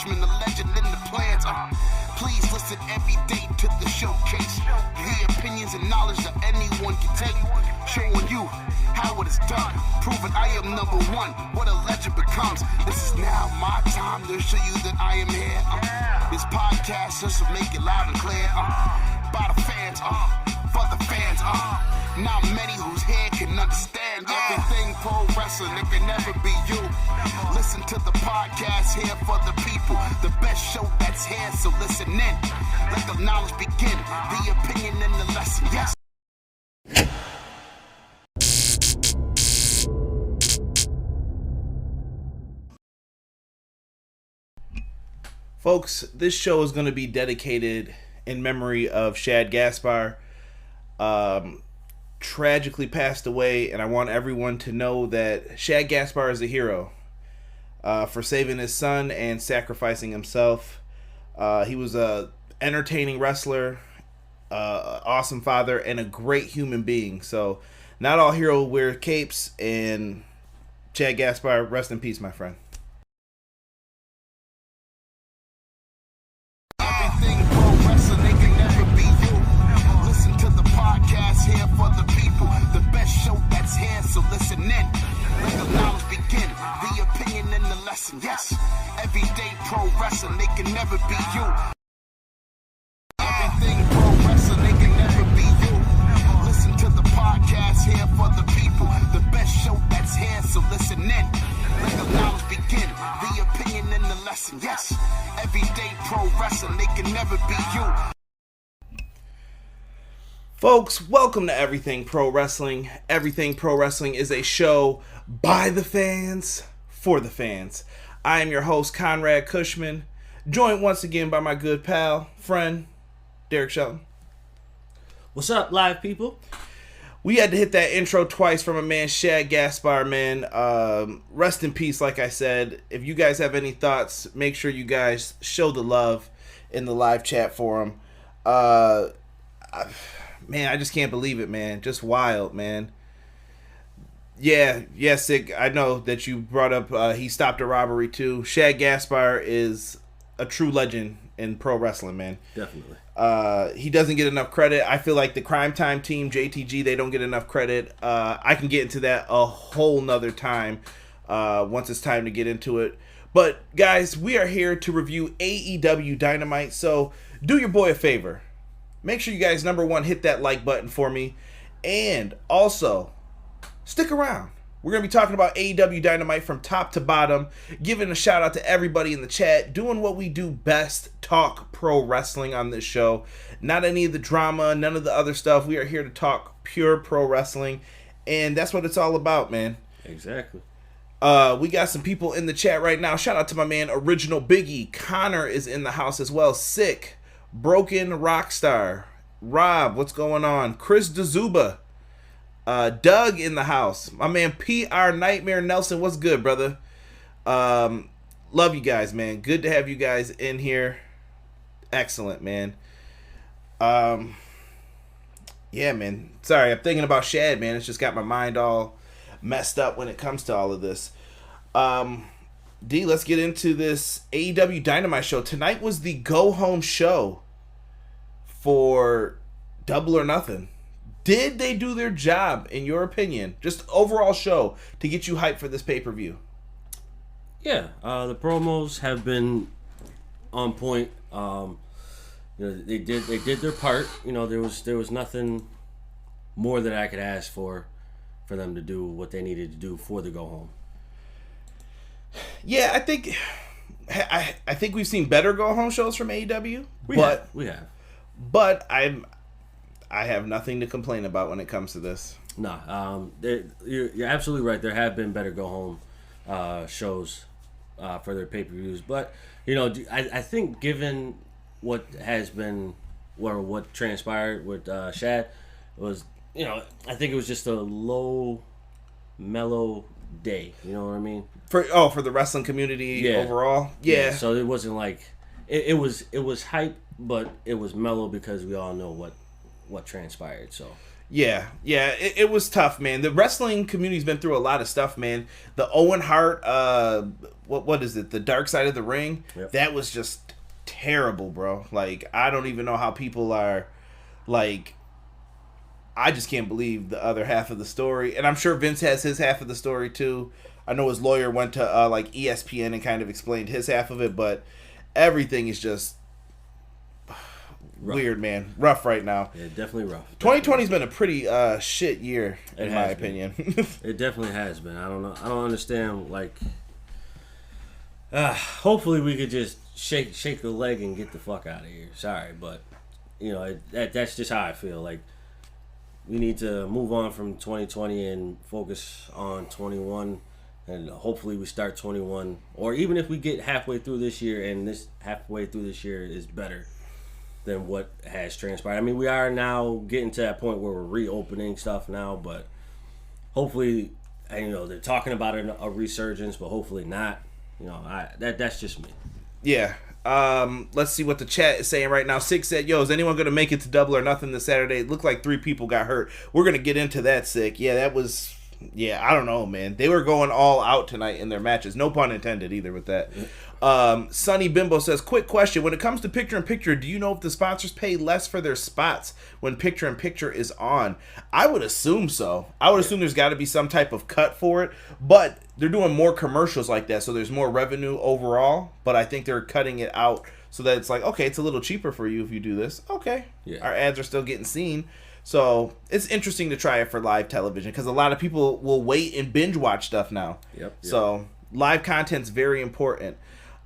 Cushman, the legend in the plans. Please listen every day to the showcase. The opinions and knowledge that anyone can take. Showing you how it is done. Proving I am number one. What a legend becomes. This is now my time to show you that I am here. This podcast just to make it loud and clear. By the fans, for the fans. Not many whose head can understand everything pro wrestling. It can never be you. Listen to the podcast here for the people. The best show that's here, so listen in. Let the knowledge begin. The opinion and the lesson. Yes. Folks, this show is going to be dedicated in memory of Shad Gaspar. Tragically passed away, and I want everyone to know that Shad Gaspar is a hero for saving his son and sacrificing himself. He was a entertaining wrestler, awesome father, and a great human being. So not all heroes wear capes, and Shad Gaspar, rest in peace, my friend. Here for the people, the best show that's here, so listen in. Let the knowledge begin, the opinion and the lesson. Yes, everyday pro wrestling, they can never be you. Everything pro wrestling, they can never be you. Listen to the podcast here for the people, the best show that's here, so listen in. Let the knowledge begin, the opinion and the lesson. Yes, everyday pro wrestling, they can never be you. Folks, welcome to Everything Pro Wrestling. Everything Pro Wrestling is a show by the fans, for the fans. I am your host, Conrad Cushman, joined once again by my good pal, friend, Derek Shelton. What's up, live people? We had to hit that intro twice from a man, Shad Gaspar, man. Rest in peace, like I said. If you guys have any thoughts, make sure you guys show the love in the live chat for him. Man, I just can't believe it, man. Just wild, man. Yeah, Sick. I know that you brought up he stopped a robbery, too. Shad Gaspar is a true legend in pro wrestling, man. Definitely. He doesn't get enough credit. I feel like the Crime Time team, JTG, they don't get enough credit. I can get into that a whole nother time once it's time to get into it. But, guys, we are here to review AEW Dynamite, so do your boy a favor. Make sure you guys, number one, hit that like button for me. And also, stick around. We're going to be talking about AEW Dynamite from top to bottom. Giving a shout out to everybody in the chat. Doing what we do best. Talk pro wrestling on this show. Not any of the drama. None of the other stuff. We are here to talk pure pro wrestling. And that's what it's all about, man. Exactly. We got some people in the chat right now. Shout out to my man, Original Biggie. Connor is in the house as well. Sick. Broken Rockstar, Rob, what's going on? Chris DeZuba, Doug in the house. My man PR Nightmare Nelson, what's good, brother? Love you guys, man. Good to have you guys in here. Excellent, man. Yeah, man. Sorry, I'm thinking about Shad, man. It's just got my mind all messed up when it comes to all of this. D, let's get into this AEW Dynamite show. Tonight was the go-home show for Double or Nothing. Did they do their job, in your opinion? Just overall show to get you hyped for this pay-per-view. Yeah, the promos have been on point. They did their part. There was nothing more that I could ask for them to do what they needed to do for the go-home. Yeah, I think we've seen better go-home shows from AEW. We have. But I have nothing to complain about when it comes to this. No, you're absolutely right. There have been better go-home shows for their pay-per-views. But, I think given what has been, or what transpired with Shad, was, I think it was just a low, mellow day. You know what I mean? For the wrestling community overall? Yeah. So it wasn't like... It was hype, but it was mellow because we all know what what transpired. So Yeah, it was tough, man. The wrestling community's been through a lot of stuff, man. The Owen Hart, what is it? The Dark Side of the Ring. Yep. That was just terrible, bro. Like, I don't even know how people are, like, I just can't believe the other half of the story. And I'm sure Vince has his half of the story too. I know his lawyer went to like ESPN and kind of explained his half of it, but everything is just weird, man. Rough right now. Yeah, definitely rough. 2020's been a pretty shit year, in my opinion. It definitely has been. I don't know. I don't understand. Like, hopefully we could just shake a leg and get the fuck out of here. Sorry, but that's just how I feel. Like, we need to move on from 2020 and focus on 21, and hopefully we start 21. Or even if we get halfway through this year, and this halfway through this year is better than what has transpired. I mean, we are now getting to that point where we're reopening stuff now, but hopefully, they're talking about a resurgence, but hopefully not. That's just me. Yeah. Let's see what the chat is saying right now. Sick said, yo, is anyone going to make it to Double or Nothing this Saturday? It looked like 3 people got hurt. We're going to get into that, Sick. Yeah, that was... Yeah, I don't know, man. They were going all out tonight in their matches. No pun intended either with that. Sonny Bimbo says, quick question. When it comes to picture-in-picture, do you know if the sponsors pay less for their spots when picture-in-picture is on? I would assume so. I would assume there's got to be some type of cut for it. But they're doing more commercials like that, so there's more revenue overall. But I think they're cutting it out so that it's like, okay, it's a little cheaper for you if you do this. Okay. Yeah. Our ads are still getting seen. So it's interesting to try it for live television because a lot of people will wait and binge watch stuff now. Yep. So live content's very important.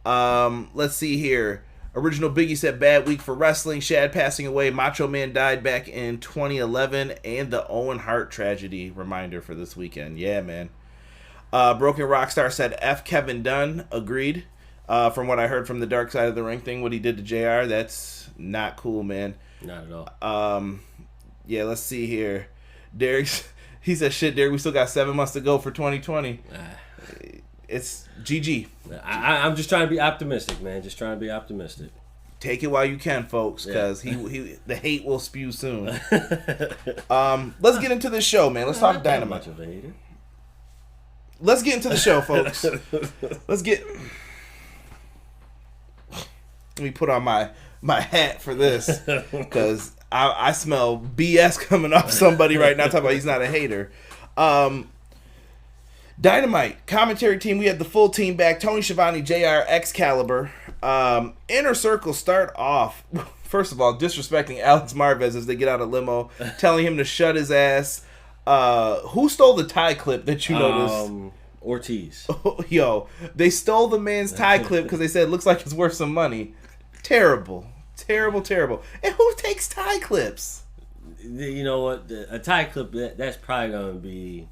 Let's see here. Original Biggie said bad week for wrestling. Shad passing away. Macho Man died back in 2011, and the Owen Hart tragedy reminder for this weekend. Yeah, man. Broken Rockstar said F Kevin Dunn. Agreed. From what I heard from the Dark Side of the Ring thing, what he did to JR, that's not cool, man. Not at all. Yeah, let's see here. Derek, he said, shit, Derek, we still got 7 months to go for 2020. It's GG. I'm just trying to be optimistic, man. Just trying to be optimistic. Take it while you can, folks, because the hate will spew soon. Let's get into the show, man. Let's talk Dynamite. Much of a hater. Let's get into the show, folks. Let me put on my hat for this, because I smell BS coming off somebody right now talking about he's not a hater. Dynamite commentary team. We had the full team back. Tony Schiavone, JR, Excalibur. Inner Circle start off. First of all, disrespecting Alex Marvez as they get out of limo, telling him to shut his ass. Who stole the tie clip that you noticed? Ortiz. Yo, they stole the man's tie clip because they said it looks like it's worth some money. Terrible. And who takes tie clips? You know what? A tie clip, that's probably going to be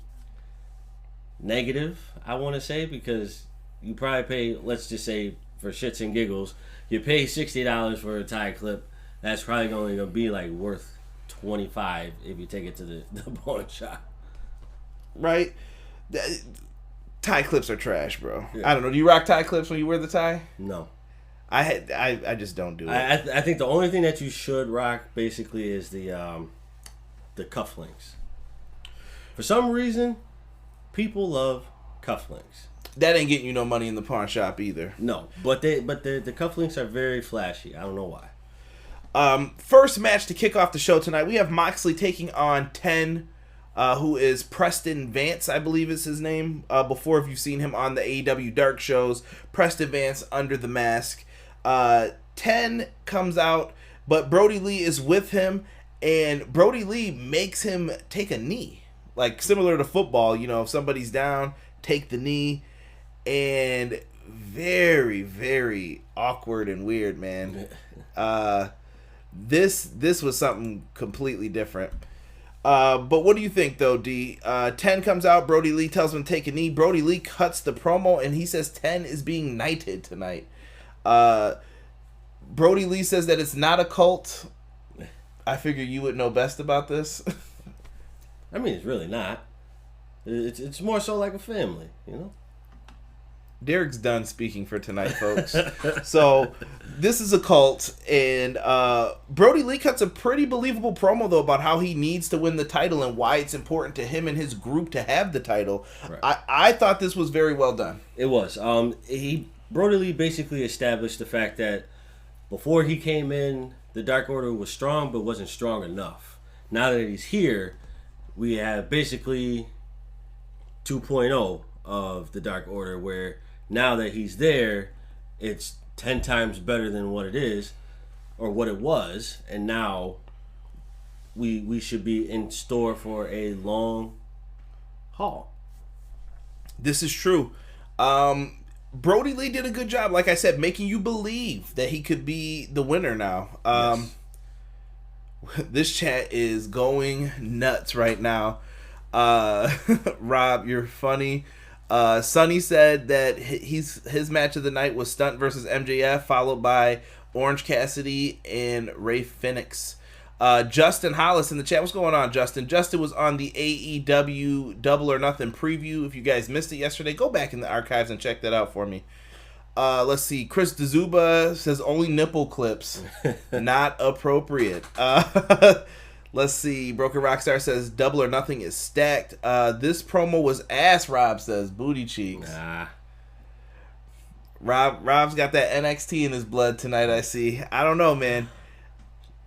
negative, I want to say, because you probably pay, let's just say, for shits and giggles, you pay $60 for a tie clip. That's probably going to be like worth $25 if you take it to the pawn shop. Right? Tie clips are trash, bro. Yeah. I don't know. Do you rock tie clips when you wear the tie? No. I just don't do it. I think the only thing that you should rock basically is the cufflinks. For some reason, people love cufflinks. That ain't getting you no money in the pawn shop either. No, but the cufflinks are very flashy. I don't know why. First match to kick off the show tonight, we have Moxley taking on 10, who is Preston Vance, I believe is his name. Before, if you've seen him on the AEW Dark shows, Preston Vance under the mask. 10 comes out, but Brody Lee is with him, and Brody Lee makes him take a knee. Like, similar to football, if somebody's down, take the knee. And very, very awkward and weird, man. This was something completely different. But what do you think, though, D? 10 comes out, Brody Lee tells him to take a knee. Brody Lee cuts the promo, and he says 10 is being knighted tonight. Brody Lee says that it's not a cult. I figure you would know best about this. I mean, it's really not. It's more so like a family, Derek's done speaking for tonight, folks. So this is a cult, and Brody Lee cuts a pretty believable promo though about how he needs to win the title and why it's important to him and his group to have the title. Right. I thought this was very well done. It was. Brody Lee basically established the fact that before he came in, the Dark Order was strong but wasn't strong enough. Now that he's here, we have basically 2.0 of the Dark Order, where now that he's there, it's 10 times better than what it is, or what it was, and now we should be in store for a long haul. This is true. Brody Lee did a good job, like I said, making you believe that he could be the winner now. Yes. This chat is going nuts right now. Rob, you're funny. Sonny said that his match of the night was Stunt versus MJF, followed by Orange Cassidy and Ray Fenix. Justin Hollis in the chat. What's going on, Justin? Justin was on the AEW Double or Nothing preview. If you guys missed it yesterday, go back in the archives and check that out for me. Let's see. Chris DeZuba says only nipple clips. Not appropriate. Let's see. Broken Rockstar says Double or Nothing is stacked. This promo was ass, Rob says. Booty cheeks. Nah. Rob's got that NXT in his blood tonight, I see. I don't know, man.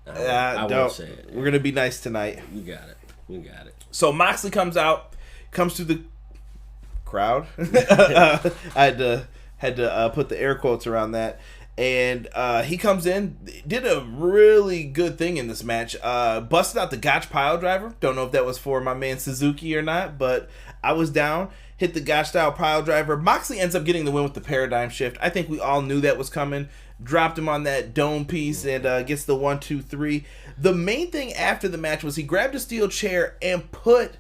I won't say it. We're going to be nice tonight. We got it. So Moxley comes to the crowd. I had to put the air quotes around that. And he comes in, did a really good thing in this match. Busted out the Gotch pile driver. Don't know if that was for my man Suzuki or not, but I was down. Hit the Gotch style pile driver. Moxley ends up getting the win with the paradigm shift. I think we all knew that was coming. Dropped him on that dome piece and gets the 1, 2, 3. The main thing after the match was he grabbed a steel chair and put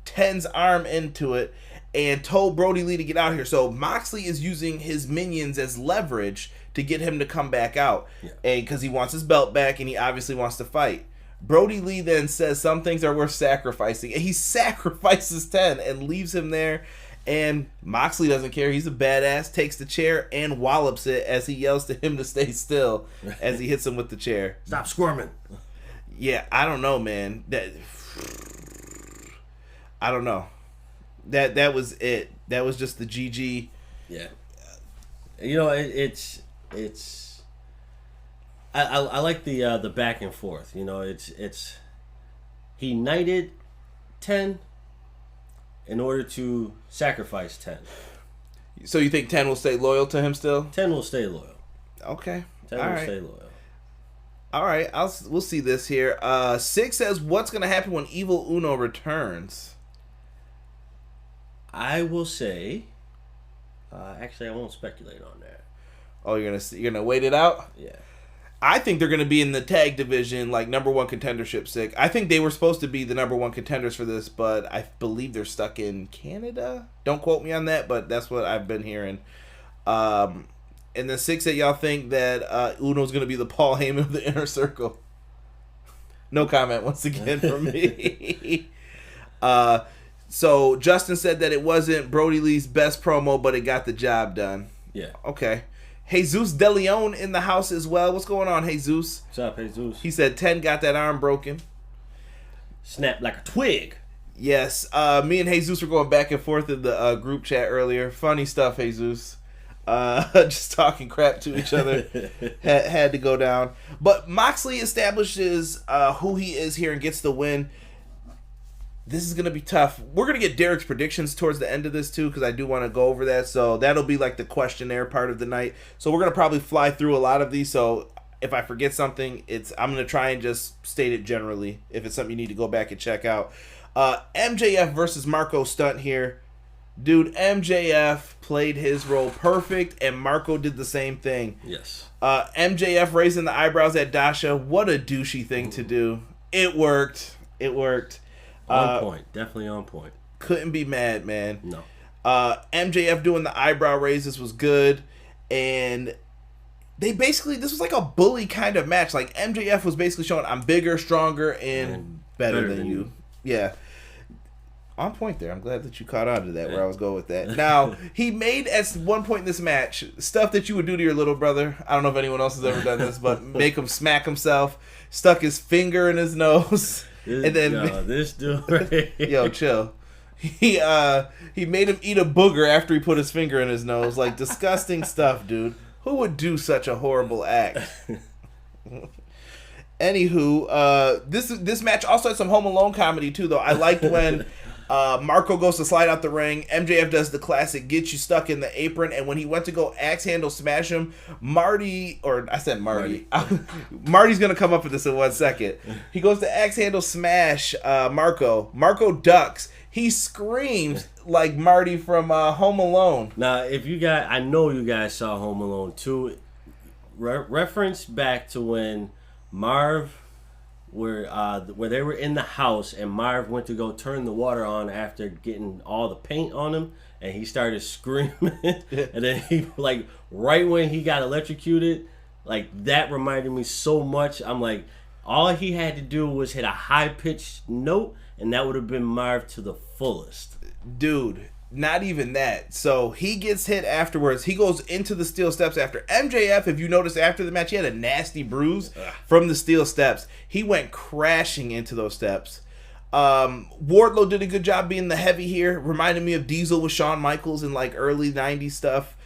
Ten's arm into it and told Brody Lee to get out of here. So Moxley is using his minions as leverage to get him to come back out. Yeah. And because he wants his belt back and he obviously wants to fight. Brody Lee then says some things are worth sacrificing. And he sacrifices Ten and leaves him there. And Moxley doesn't care. He's a badass. Takes the chair and wallops it as he yells to him to stay still as he hits him with the chair. Stop squirming. Yeah, I don't know, man. I don't know. That was it. That was just the GG. Yeah. You know, it's. I like the back and forth. You know, it's. He knighted 10 in order to sacrifice 10. So you think 10 will stay loyal to him still? 10 will stay loyal. Okay. 10 will stay loyal. All right, we'll see this here. Six says, "What's going to happen when Evil Uno returns?" I will say, actually, I won't speculate on that. Oh, you're gonna wait it out? Yeah. I think they're gonna be in the tag division, like number one contendership. Sick. I think they were supposed to be the number one contenders for this, but I believe they're stuck in Canada. Don't quote me on that, but that's what I've been hearing. And then Six said, y'all think that Uno's gonna be the Paul Heyman of the Inner Circle. No comment once again from me. So Justin said that it wasn't Brody Lee's best promo, but it got the job done. Yeah. Okay. Jesus De Leon in the house as well. What's going on, Jesus? What's up, Jesus? He said 10 got that arm broken. Snapped like a twig. Yes. Me and Jesus were going back and forth in the group chat earlier. Funny stuff, Jesus. Just talking crap to each other. had to go down. But Moxley establishes who he is here and gets the win. This is going to be tough. We're going to get Derek's predictions towards the end of this, too, because I do want to go over that. So that'll be like the questionnaire part of the night. So we're going to probably fly through a lot of these. So if I forget something, I'm going to try and just state it generally. If it's something you need to go back and check out. MJF versus Marko Stunt here. Dude, MJF played his role perfect, and Marko did the same thing. Yes. MJF raising the eyebrows at Dasha. What a douchey thing to do. It worked. It worked. On point. Definitely on point. Couldn't be mad, man. No. MJF doing the eyebrow raises was good. And they basically, this was like a bully kind of match. Like, MJF was basically showing, I'm bigger, stronger, and better than you. Yeah. On point there. I'm glad that you caught on to that, where I was going with that. Now, he made, at one point in this match, stuff that you would do to your little brother. I don't know if anyone else has ever done this, but make him smack himself, stuck his finger in his nose, and then... this dude right here. Yo, chill. He made him eat a booger after he put his finger in his nose. Like, disgusting stuff, dude. Who would do such a horrible act? Anywho, this match also had some Home Alone comedy, too, though. I liked when... Marko goes to slide out the ring. MJF does the classic get you stuck in the apron, and when he went to go axe handle smash him, Marty's gonna come up with this in 1 second. He goes to axe handle smash Marko. Marko ducks. He screams like Marty from Home Alone. Now, I know you guys saw Home Alone 2. Reference back to when Marv, where they were in the house and Marv went to go turn the water on after getting all the paint on him, and he started screaming. And then he, like, right when he got electrocuted, like, that reminded me so much. I'm like, all he had to do was hit a high-pitched note, and that would have been Marv to the fullest. Dude, not even that. So he gets hit afterwards. He goes into the steel steps after. MJF, if you notice after the match, he had a nasty bruise from the steel steps. He went crashing into those steps. Wardlow did a good job being the heavy here. Reminded me of Diesel with Shawn Michaels in like early 90s stuff.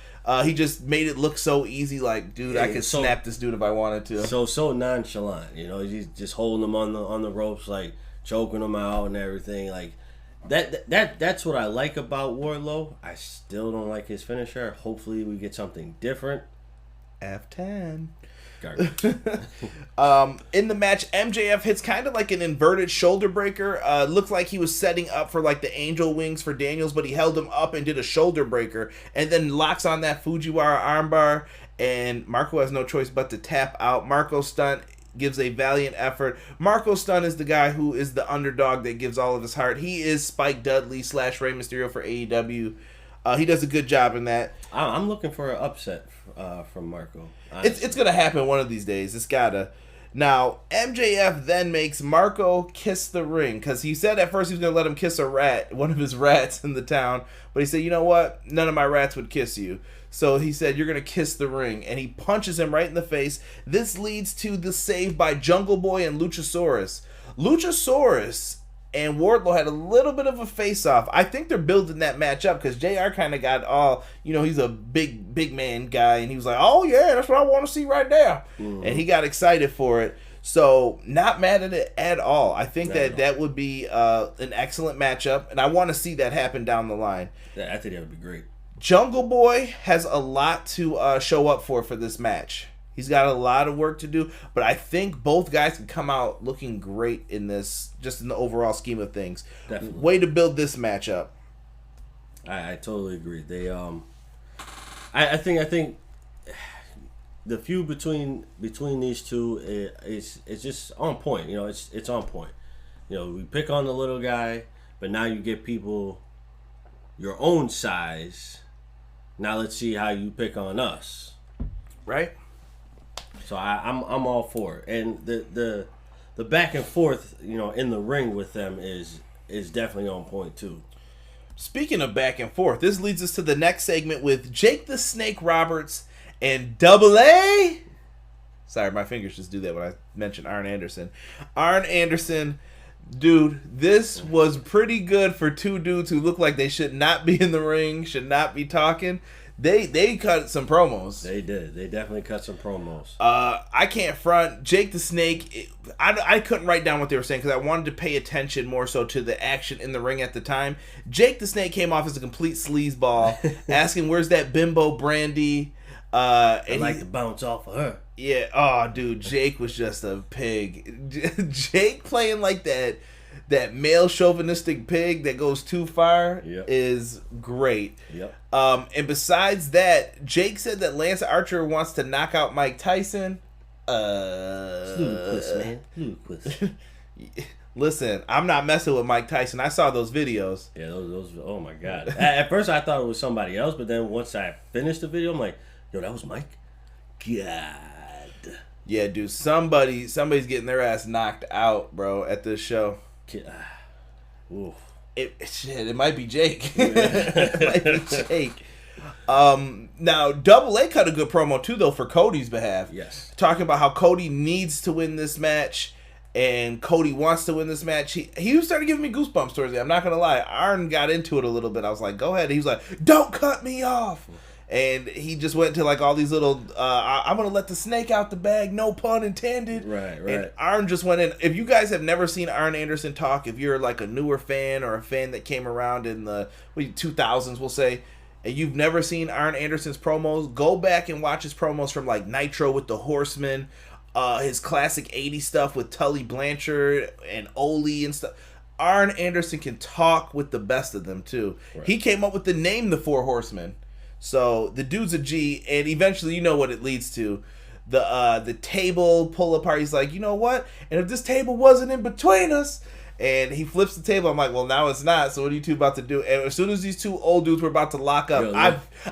He just made it look so easy. Like, dude, I could snap this dude if I wanted to. So nonchalant. You know, he's just holding him on the ropes, like choking him out and everything. Like, That's what I like about Wardlow. I still don't like his finisher. Hopefully we get something different. F10. Garbage. In the match, MJF hits kind of like an inverted shoulder breaker. Looked like he was setting up for like the angel wings for Daniels, but he held him up and did a shoulder breaker, and then locks on that Fujiwara armbar, and Marko has no choice but to tap out. Marko Stunt gives a valiant effort. Marko Stunt is the guy who is the underdog that gives all of his heart. He is Spike Dudley / Rey Mysterio for AEW. He does a good job in that. I'm looking for an upset from Marko. It's going to happen one of these days. It's got to. Now, MJF then makes Marko kiss the ring, because he said at first he was going to let him kiss a rat, one of his rats in the town, but he said, you know what? None of my rats would kiss you. So he said, you're going to kiss the ring, and he punches him right in the face. This leads to the save by Jungle Boy and Luchasaurus. Luchasaurus and Wardlow had a little bit of a face-off. I think they're building that match up, because JR kind of got all, he's a big man guy, and he was like, oh yeah, that's what I want to see right now. Mm-hmm. And he got excited for it. So, not mad at it at all. I think that would be an excellent matchup, and I want to see that happen down the line. Yeah, I think that would be great. Jungle Boy has a lot to show up for this match. He's got a lot of work to do, but I think both guys can come out looking great in this, just in the overall scheme of things. Definitely. Way to build this matchup. I totally agree. They I think the feud between these two is just on point. It's on point. We pick on the little guy, but now you get people your own size. Now let's see how you pick on us, right? So I'm all for it, and the back and forth, in the ring with them is definitely on point too. Speaking of back and forth, this leads us to the next segment with Jake the Snake Roberts and Double A. Sorry, my fingers just do that when I mention Arn Anderson. Arn Anderson, dude, this was pretty good for two dudes who look like they should not be in the ring, should not be talking. They cut some promos. They did. They definitely cut some promos. I can't front. Jake the Snake, I couldn't write down what they were saying because I wanted to pay attention more so to the action in the ring at the time. Jake the Snake came off as a complete sleazeball, asking where's that bimbo Brandy. I'd like to bounce off of her. Yeah. Oh, dude, Jake was just a pig. Jake playing like that male chauvinistic pig that goes too far is great. Yep. And besides that, Jake said that Lance Archer wants to knock out Mike Tyson. It's ludicrous, man. Ludicrous. Listen, I'm not messing with Mike Tyson. I saw those videos. Yeah, those. Oh my god. At first, I thought it was somebody else, but then once I finished the video, I'm like, yo, that was Mike. God. Yeah, dude. Somebody's getting their ass knocked out, bro, at this show. Oof. It might be Jake. It might be Jake. Now, Double A cut a good promo too, though, for Cody's behalf. Yes. Talking about how Cody needs to win this match, and Cody wants to win this match. He started giving me goosebumps towards it. I'm not gonna lie. Arn got into it a little bit. I was like, "Go ahead." He was like, "Don't cut me off." And he just went to like all these little, I'm going to let the snake out the bag, no pun intended. Right. And Arn just went in. If you guys have never seen Arn Anderson talk, if you're like a newer fan or a fan that came around in the 2000s, we'll say, and you've never seen Arn Anderson's promos, go back and watch his promos from like Nitro with the Horsemen, his classic 80s stuff with Tully Blanchard and Ole and stuff. Arn Anderson can talk with the best of them too. Right. He came up with the name The Four Horsemen. So the dude's a G, and eventually you know what it leads to. The table pull apart. He's like, you know what? And if this table wasn't in between us, and he flips the table, I'm like, well, now it's not. So what are you two about to do? And as soon as these two old dudes were about to lock up,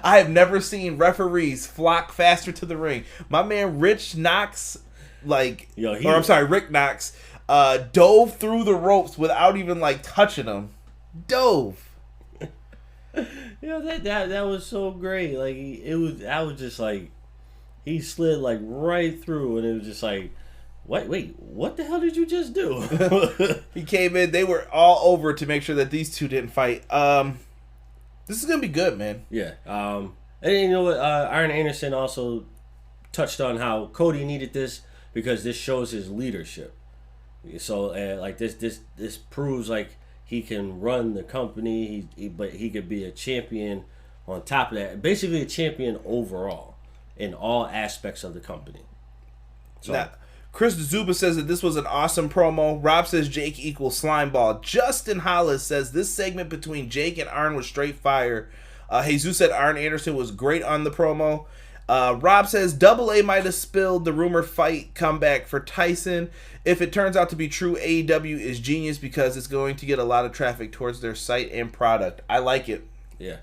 I have never seen referees flock faster to the ring. My man Rick Knox, Rick Knox, dove through the ropes without even like touching them. Dove. That was so great. Like I was just like, he slid like right through, and it was just like, wait, what the hell did you just do? He came in. They were all over to make sure that these two didn't fight. This is gonna be good, man. Yeah. And you know what? Arn Anderson also touched on how Cody needed this because this shows his leadership. So like this proves like he can run the company, but he could be a champion on top of that. Basically a champion overall in all aspects of the company. So, now, Chris Zuba says that this was an awesome promo. Rob says Jake equals slimeball. Justin Hollis says this segment between Jake and Arn was straight fire. Jesus said Arn Anderson was great on the promo. Rob says Double A might have spilled the rumor fight comeback for Tyson. If it turns out to be true, AEW is genius because it's going to get a lot of traffic towards their site and product. I like it. Yeah.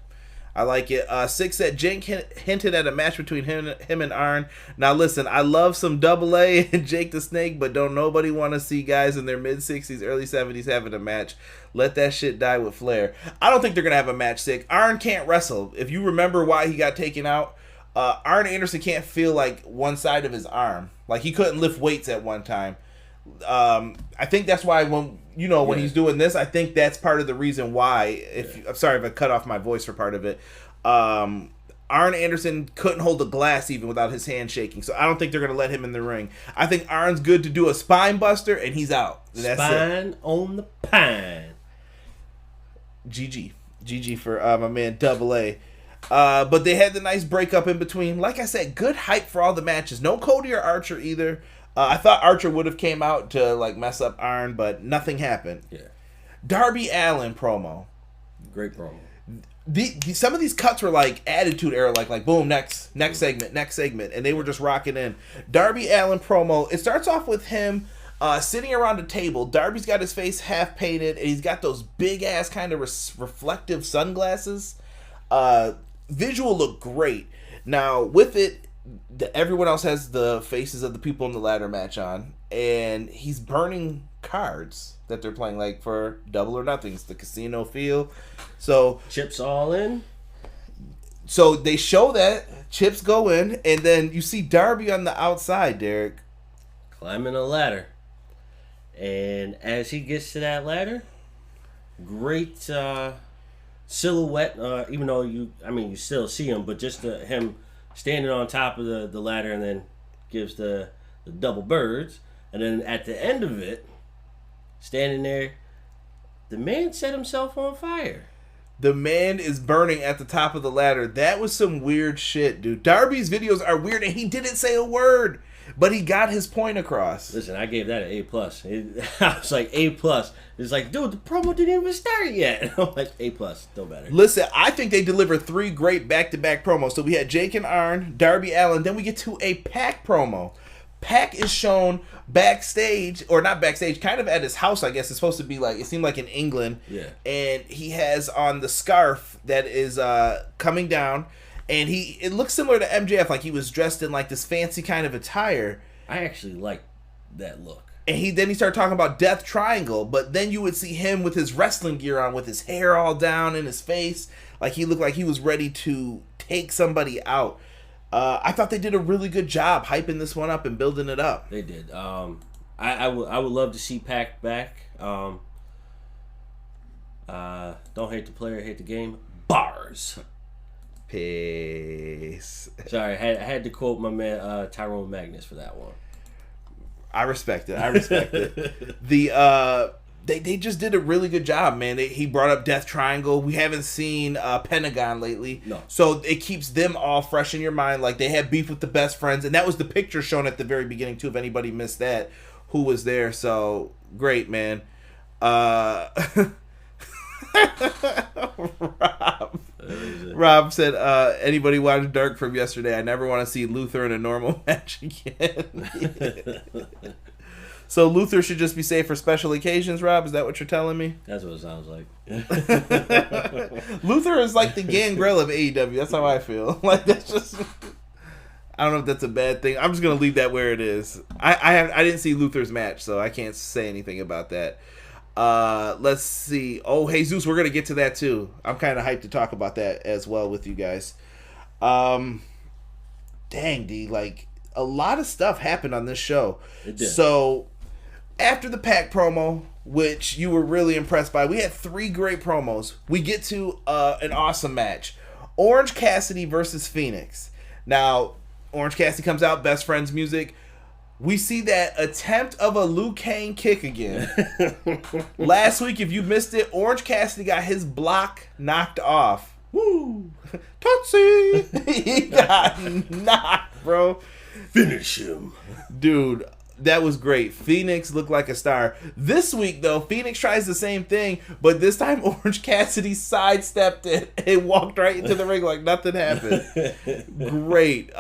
I like it. Six said Jake hinted at a match between him and Arn. Now listen, I love some Double A and Jake the Snake, but don't nobody want to see guys in their mid-60s, early 70s having a match. Let that shit die with Flair. I don't think they're going to have a match, Sick. Arn can't wrestle. If you remember why he got taken out, Arn Anderson can't feel like one side of his arm. Like he couldn't lift weights at one time. I think that's why when he's doing this, I think that's part of the reason why. I'm sorry if I cut off my voice for part of it. Arn Anderson couldn't hold a glass even without his hand shaking, so I don't think they're gonna let him in the ring. I think Arn's good to do a spine buster, and he's out. That's spine it. On the pine. GG for my man Double A. But they had the nice breakup in between. Like I said, good hype for all the matches. No Cody or Archer either. I thought Archer would have came out to like mess up Arn, but nothing happened. Yeah. Darby Allin promo. Great promo. Some of these cuts were like Attitude Era, like boom, next segment, and they were just rocking in. Darby Allin promo. It starts off with him sitting around a table. Darby's got his face half painted, and he's got those big ass kind of reflective sunglasses. Visual looked great. Now with it, everyone else has the faces of the people in the ladder match on, and he's burning cards that they're playing like for Double or Nothing. It's the casino feel. So chips all in. So they show that chips go in, and then you see Darby on the outside, Derek, climbing a ladder. And as he gets to that ladder, great silhouette. Even though you still see him, but just him standing on top of the ladder, and then gives the double birds, and then at the end of it, standing there, the man set himself on fire. The man is burning at the top of the ladder. That was some weird shit, dude. Darby's videos are weird, and he didn't say a word, but he got his point across. Listen, I gave that an A+. I was like, A+. It's like, dude, the promo didn't even start yet. I'm like, A+, don't matter. Listen, I think they delivered 3 great back-to-back promos. So we had Jake and Arn, Darby Allin, then we get to a Pac promo. Pac is shown backstage, or not backstage, kind of at his house, I guess. It's supposed to be like, it seemed like in England. Yeah. And he has on the scarf that is coming down, and it looks similar to MJF, like he was dressed in like this fancy kind of attire. I actually like that look. And then he started talking about Death Triangle, but then you would see him with his wrestling gear on, with his hair all down in his face, like he looked like he was ready to take somebody out. I thought they did a really good job hyping this one up and building it up. They did. I would love to see Pac back. Don't hate the player, hate the game. Bars. Peace. Sorry, I had to quote my man Tyrone Magnus for that one. I respect it. They just did a really good job, man. He brought up Death Triangle. We haven't seen Pentagon lately. No. So it keeps them all fresh in your mind. Like, they had beef with the Best Friends, and that was the picture shown at the very beginning, too, if anybody missed that, who was there. So, great, man. Rob said, anybody watch Dark from yesterday? I never want to see Luther in a normal match again. So Luther should just be saved for special occasions, Rob? Is that what you're telling me? That's what it sounds like. Luther is like the Gangrel of AEW. That's how I feel. Like, that's just... I don't know if that's a bad thing. I'm just going to leave that where it is. I didn't see Luther's match, so I can't say anything about that. Let's see. Oh, Jesus, we're gonna get to that too. I'm kind of hyped to talk about that as well with you guys. Dang, D, like a lot of stuff happened on this show. It did. So after the Pac promo, which you were really impressed by, we had 3 great promos. We get to an awesome match: Orange Cassidy versus Fenix. Now, Orange Cassidy comes out, Best Friends music. We see that attempt of a Liu Kang kick again. Last week, if you missed it, Orange Cassidy got his block knocked off. Woo! Tootsie! He got knocked, bro. Finish him. Dude, that was great. Fenix looked like a star. This week, though, Fenix tries the same thing, but this time Orange Cassidy sidestepped it and walked right into the ring like nothing happened. Great.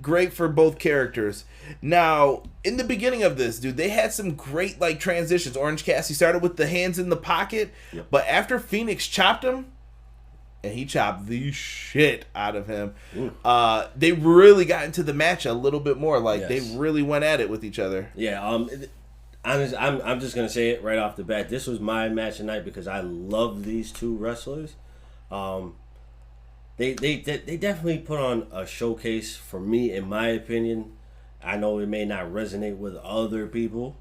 Great for both characters. Now, in the beginning of this, dude, they had some great like transitions. Orange Cassidy started with the hands in the pocket, yep. But after Fenix chopped him, and he chopped the shit out of him, they really got into the match a little bit more. Like, yes. They really went at it with each other. Yeah, I'm just gonna say it right off the bat. This was my match tonight because I love these two wrestlers. They definitely put on a showcase for me, in my opinion. I know it may not resonate with other people,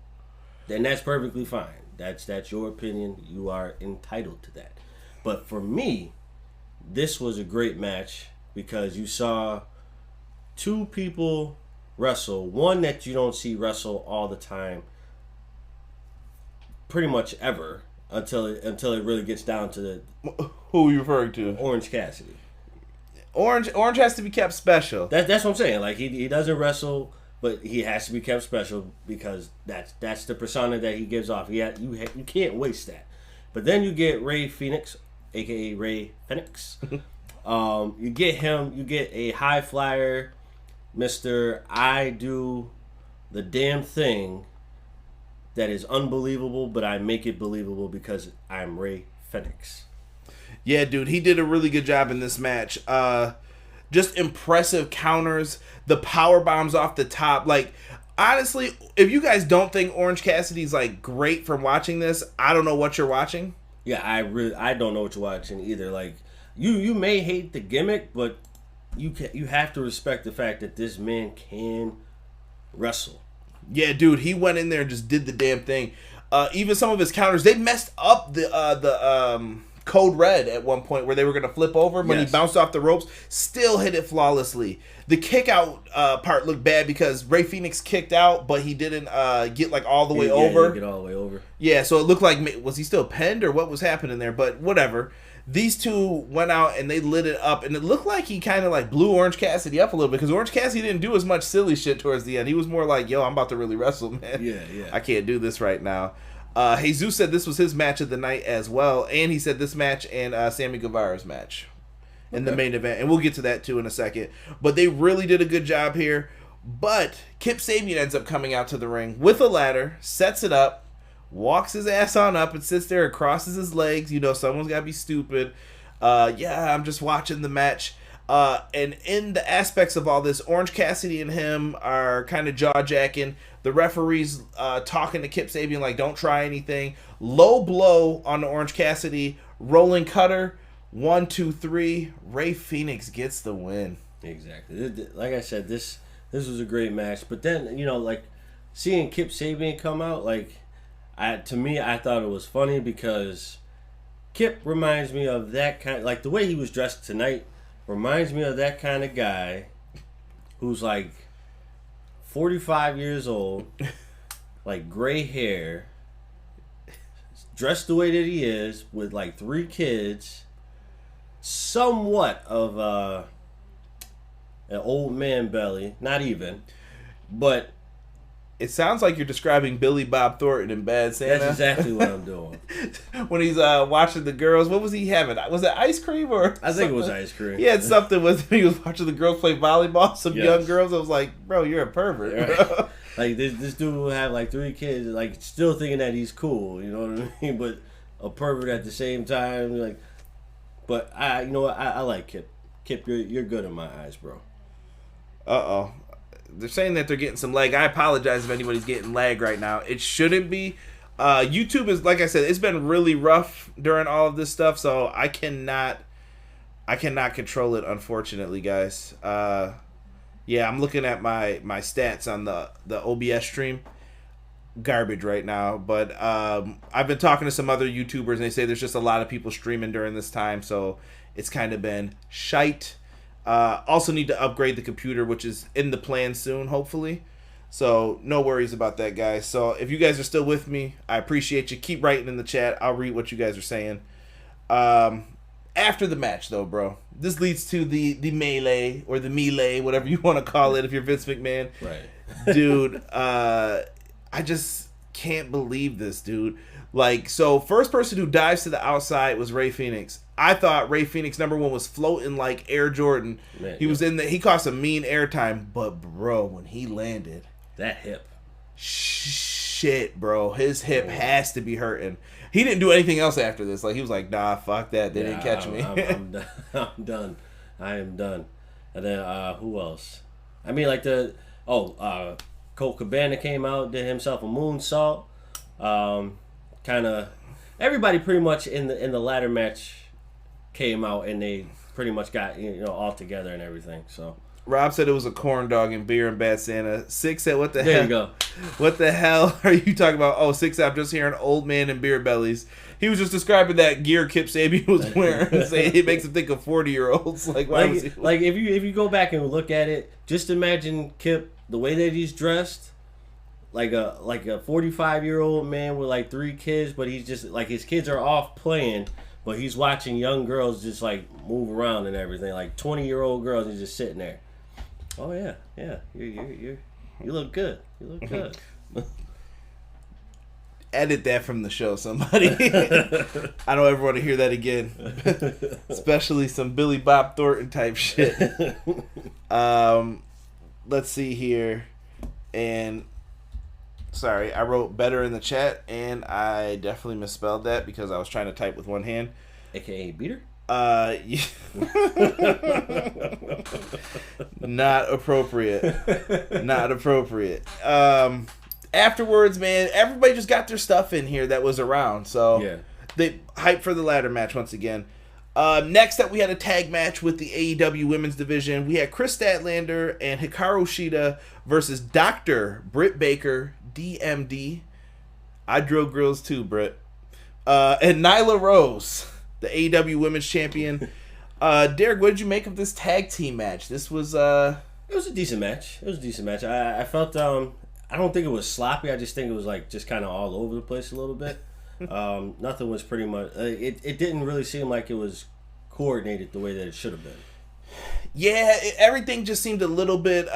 then that's perfectly fine. That's your opinion. You are entitled to that. But for me, this was a great match because you saw 2 people wrestle. One that you don't see wrestle all the time, pretty much ever, until it really gets down to the... Who are you referring to? Orange Cassidy. Orange has to be kept special. That's what I'm saying. Like, he doesn't wrestle, but he has to be kept special because that's the persona that he gives off. You can't waste that. But then you get Ray Fenix, a.k.a. Ray Fenix. You get him. You get a high flyer, Mr. I do the damn thing that is unbelievable, but I make it believable because I'm Ray Fenix. Yeah, dude, he did a really good job in this match. Just impressive counters, the power bombs off the top. Like, honestly, if you guys don't think Orange Cassidy's like great from watching this, I don't know what you're watching. Yeah, I don't know what you're watching either. Like, you may hate the gimmick, but you have to respect the fact that this man can wrestle. Yeah, dude, he went in there and just did the damn thing. Even some of his counters, they messed up the Code Red at one point where they were going to flip over when he bounced off the ropes. Still hit it flawlessly. The kick out part looked bad because Ray Fenix kicked out, but he didn't get like all the way over. He didn't get all the way over. Yeah, so it looked like, was he still pinned or what was happening there? But whatever. These two went out and they lit it up, and it looked like he kind of like blew Orange Cassidy up a little bit because Orange Cassidy didn't do as much silly shit towards the end. He was more like, yo, I'm about to really wrestle, man. Yeah. I can't do this right now. Jesus said this was his match of the night as well, and he said this match and Sammy Guevara's match in the main event, and we'll get to that too in a second. But they really did a good job here. But Kip Sabian ends up coming out to the ring with a ladder, sets it up, walks his ass on up, and sits there and crosses his legs. You know, someone's got to be stupid. I'm just watching the match. And in the aspects of all this, Orange Cassidy and him are kind of jaw-jacking. The referee's talking to Kip Sabian like, don't try anything. Low blow on the Orange Cassidy. Rolling cutter. 1, 2, 3. Rey Fenix gets the win. Exactly. Like I said, this was a great match. But then, like, seeing Kip Sabian come out, like, to me, I thought it was funny because Kip reminds me of that kind, like the way he was dressed tonight reminds me of that kind of guy who's like 45 years old, like gray hair, dressed the way that he is, with like 3 kids, somewhat of an old man belly, not even, but it sounds like you're describing Billy Bob Thornton in Bad Santa. That's exactly what I'm doing. When he's watching the girls, what was he having? Was it ice cream or? I think it was ice cream. He had something with him. He was watching the girls play volleyball. Some young girls. I was like, bro, you're a pervert. Right. Like this dude will have like 3 kids, like still thinking that he's cool. You know what I mean? But a pervert at the same time. Like, but I like Kip. Kip, you're good in my eyes, bro. Uh-oh. They're saying that they're getting some lag. I apologize if anybody's getting lag right now. It shouldn't be. YouTube is, like I said, it's been really rough during all of this stuff, so I cannot control it, unfortunately, guys. Yeah, I'm looking at my stats on the OBS stream. Garbage right now, but I've been talking to some other YouTubers, and they say there's just a lot of people streaming during this time, so it's kind of been shite. Also need to upgrade the computer, which is in the plan soon, hopefully. So no worries about that, guys. So if you guys are still with me, I appreciate you. Keep writing in the chat. I'll read what you guys are saying. After the match, though, bro, this leads to the melee, or the melee, whatever you want to call it if you're Vince McMahon. Right. Dude, I just can't believe this, dude. Like, so first person who dives to the outside was Rey Fenix. I thought Rey Fenix, number 1, was floating like Air Jordan. Man, he was he caught some mean airtime, but bro, when he landed, that hip, shit, bro, his hip has to be hurting. He didn't do anything else after this. Like, he was like, nah, fuck that. They didn't catch me. I'm done. I'm done. I am done. And then who else? I mean, like Colt Cabana came out, did himself a moonsault. Kind of everybody pretty much in the ladder match came out, and they pretty much got all together and everything. So Rob said it was a corn dog and beer and Bad Santa. 6 said, what the there hell? You go. What the hell are you talking about? Oh, 6, I'm just hearing old man and beer bellies. He was just describing that gear Kip Sabian was wearing. Saying it makes him think of 40-year-olds. Like, why was he... like if you go back and look at it, just imagine Kip, the way that he's dressed. Like a 45-year-old man with like 3 kids, but he's just like, his kids are off playing, but he's watching young girls just like move around and everything, like 20-year-old girls, and just sitting there. Oh yeah, you look good. You look good. Edit that from the show, somebody. I don't ever want to hear that again, especially some Billy Bob Thornton type shit. Let's see here, and. Sorry, I wrote better in the chat, and I definitely misspelled that because I was trying to type with one hand. AKA beater? Yeah. Not appropriate. Not appropriate. Afterwards, man, everybody just got their stuff in here that was around. So yeah. They hyped for the ladder match once again. Next up, we had a tag match with the AEW Women's Division. We had Chris Statlander and Hikaru Shida versus Dr. Britt Baker, DMD. I drill grills too, Britt. And Nyla Rose, the AEW Women's Champion. Derek, what did you make of this tag team match? This was... It was a decent match. I felt... I don't think it was sloppy. I just think it was like just kind of all over the place a little bit. Nothing was pretty much... It didn't really seem like it was coordinated the way that it should have been. Yeah, everything just seemed a little bit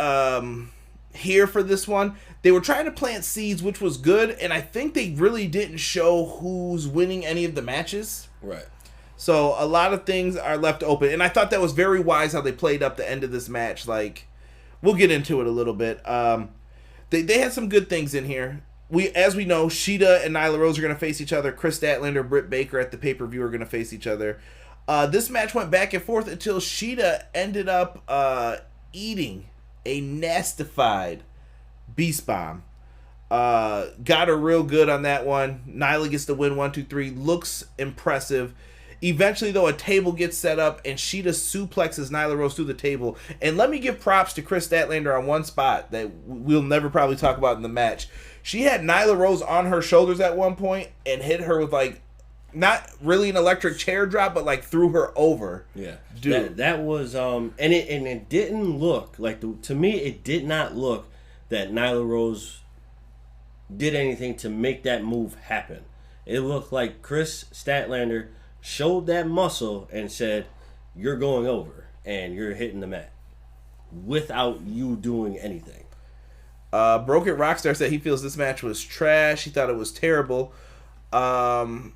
here for this one. They were trying to plant seeds, which was good, and I think they really didn't show who's winning any of the matches. Right. So a lot of things are left open, and I thought that was very wise how they played up the end of this match. Like, we'll get into it a little bit. They had some good things in here. As we know, Shida and Nyla Rose are going to face each other. Chris Statlander, Britt Baker at the pay-per-view are going to face each other. This match went back and forth until Shida ended up eating a nastified Beast Bomb. Got her real good on that one. Nyla gets the win, 1, 2, 3. Looks impressive. Eventually, though, a table gets set up, and Shida suplexes Nyla Rose through the table. And let me give props to Chris Statlander on one spot that we'll never probably talk about in the match. She had Nyla Rose on her shoulders at one point and hit her with, like, not really an electric chair drop, but, like, threw her over. Yeah. Dude. That was, and it didn't look, like, to me, it did not look that Nyla Rose did anything to make that move happen. It looked like Chris Statlander showed that muscle and said, you're going over and you're hitting the mat without you doing anything. Broken Rockstar said he feels this match was trash. He thought it was terrible. And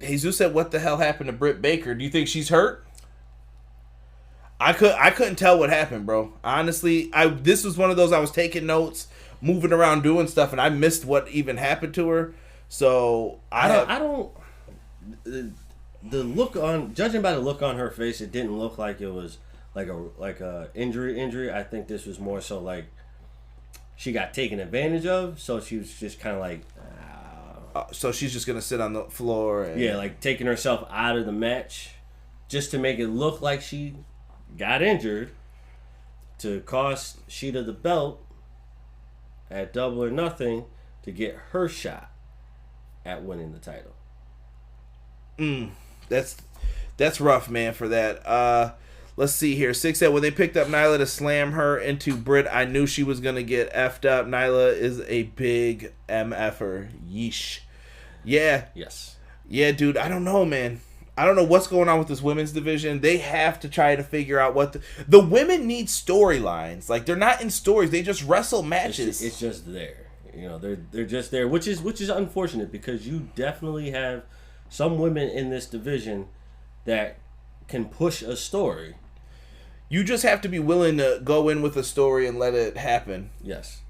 Jesus said, what the hell happened to Britt Baker? Do you think she's hurt? I couldn't tell what happened, bro. Honestly, this was one of those I was taking notes, moving around doing stuff, and I missed what even happened to her. So the look on, judging by the look on her face, it didn't look like it was like a injury. I think this was more so like she got taken advantage of, so she was just kind of like so she's just gonna sit on the floor and... yeah, like taking herself out of the match just to make it look like she got injured to cost Shida the belt at Double or Nothing to get her shot at winning the title. That's rough, man, for that. Let's see here. 6 said, when they picked up Nyla to slam her into Britt, I knew she was going to get effed up. Nyla is a big MFer. Yeesh. Yeah. Yes. Yeah, dude, I don't know, man. I don't know what's going on with this women's division. They have to try to figure out what... The women need storylines. Like, they're not in stories. They just wrestle matches. It's just there. You know, they're just there, which is unfortunate because you definitely have some women in this division that can push a story. You just have to be willing to go in with a story and let it happen. Yes,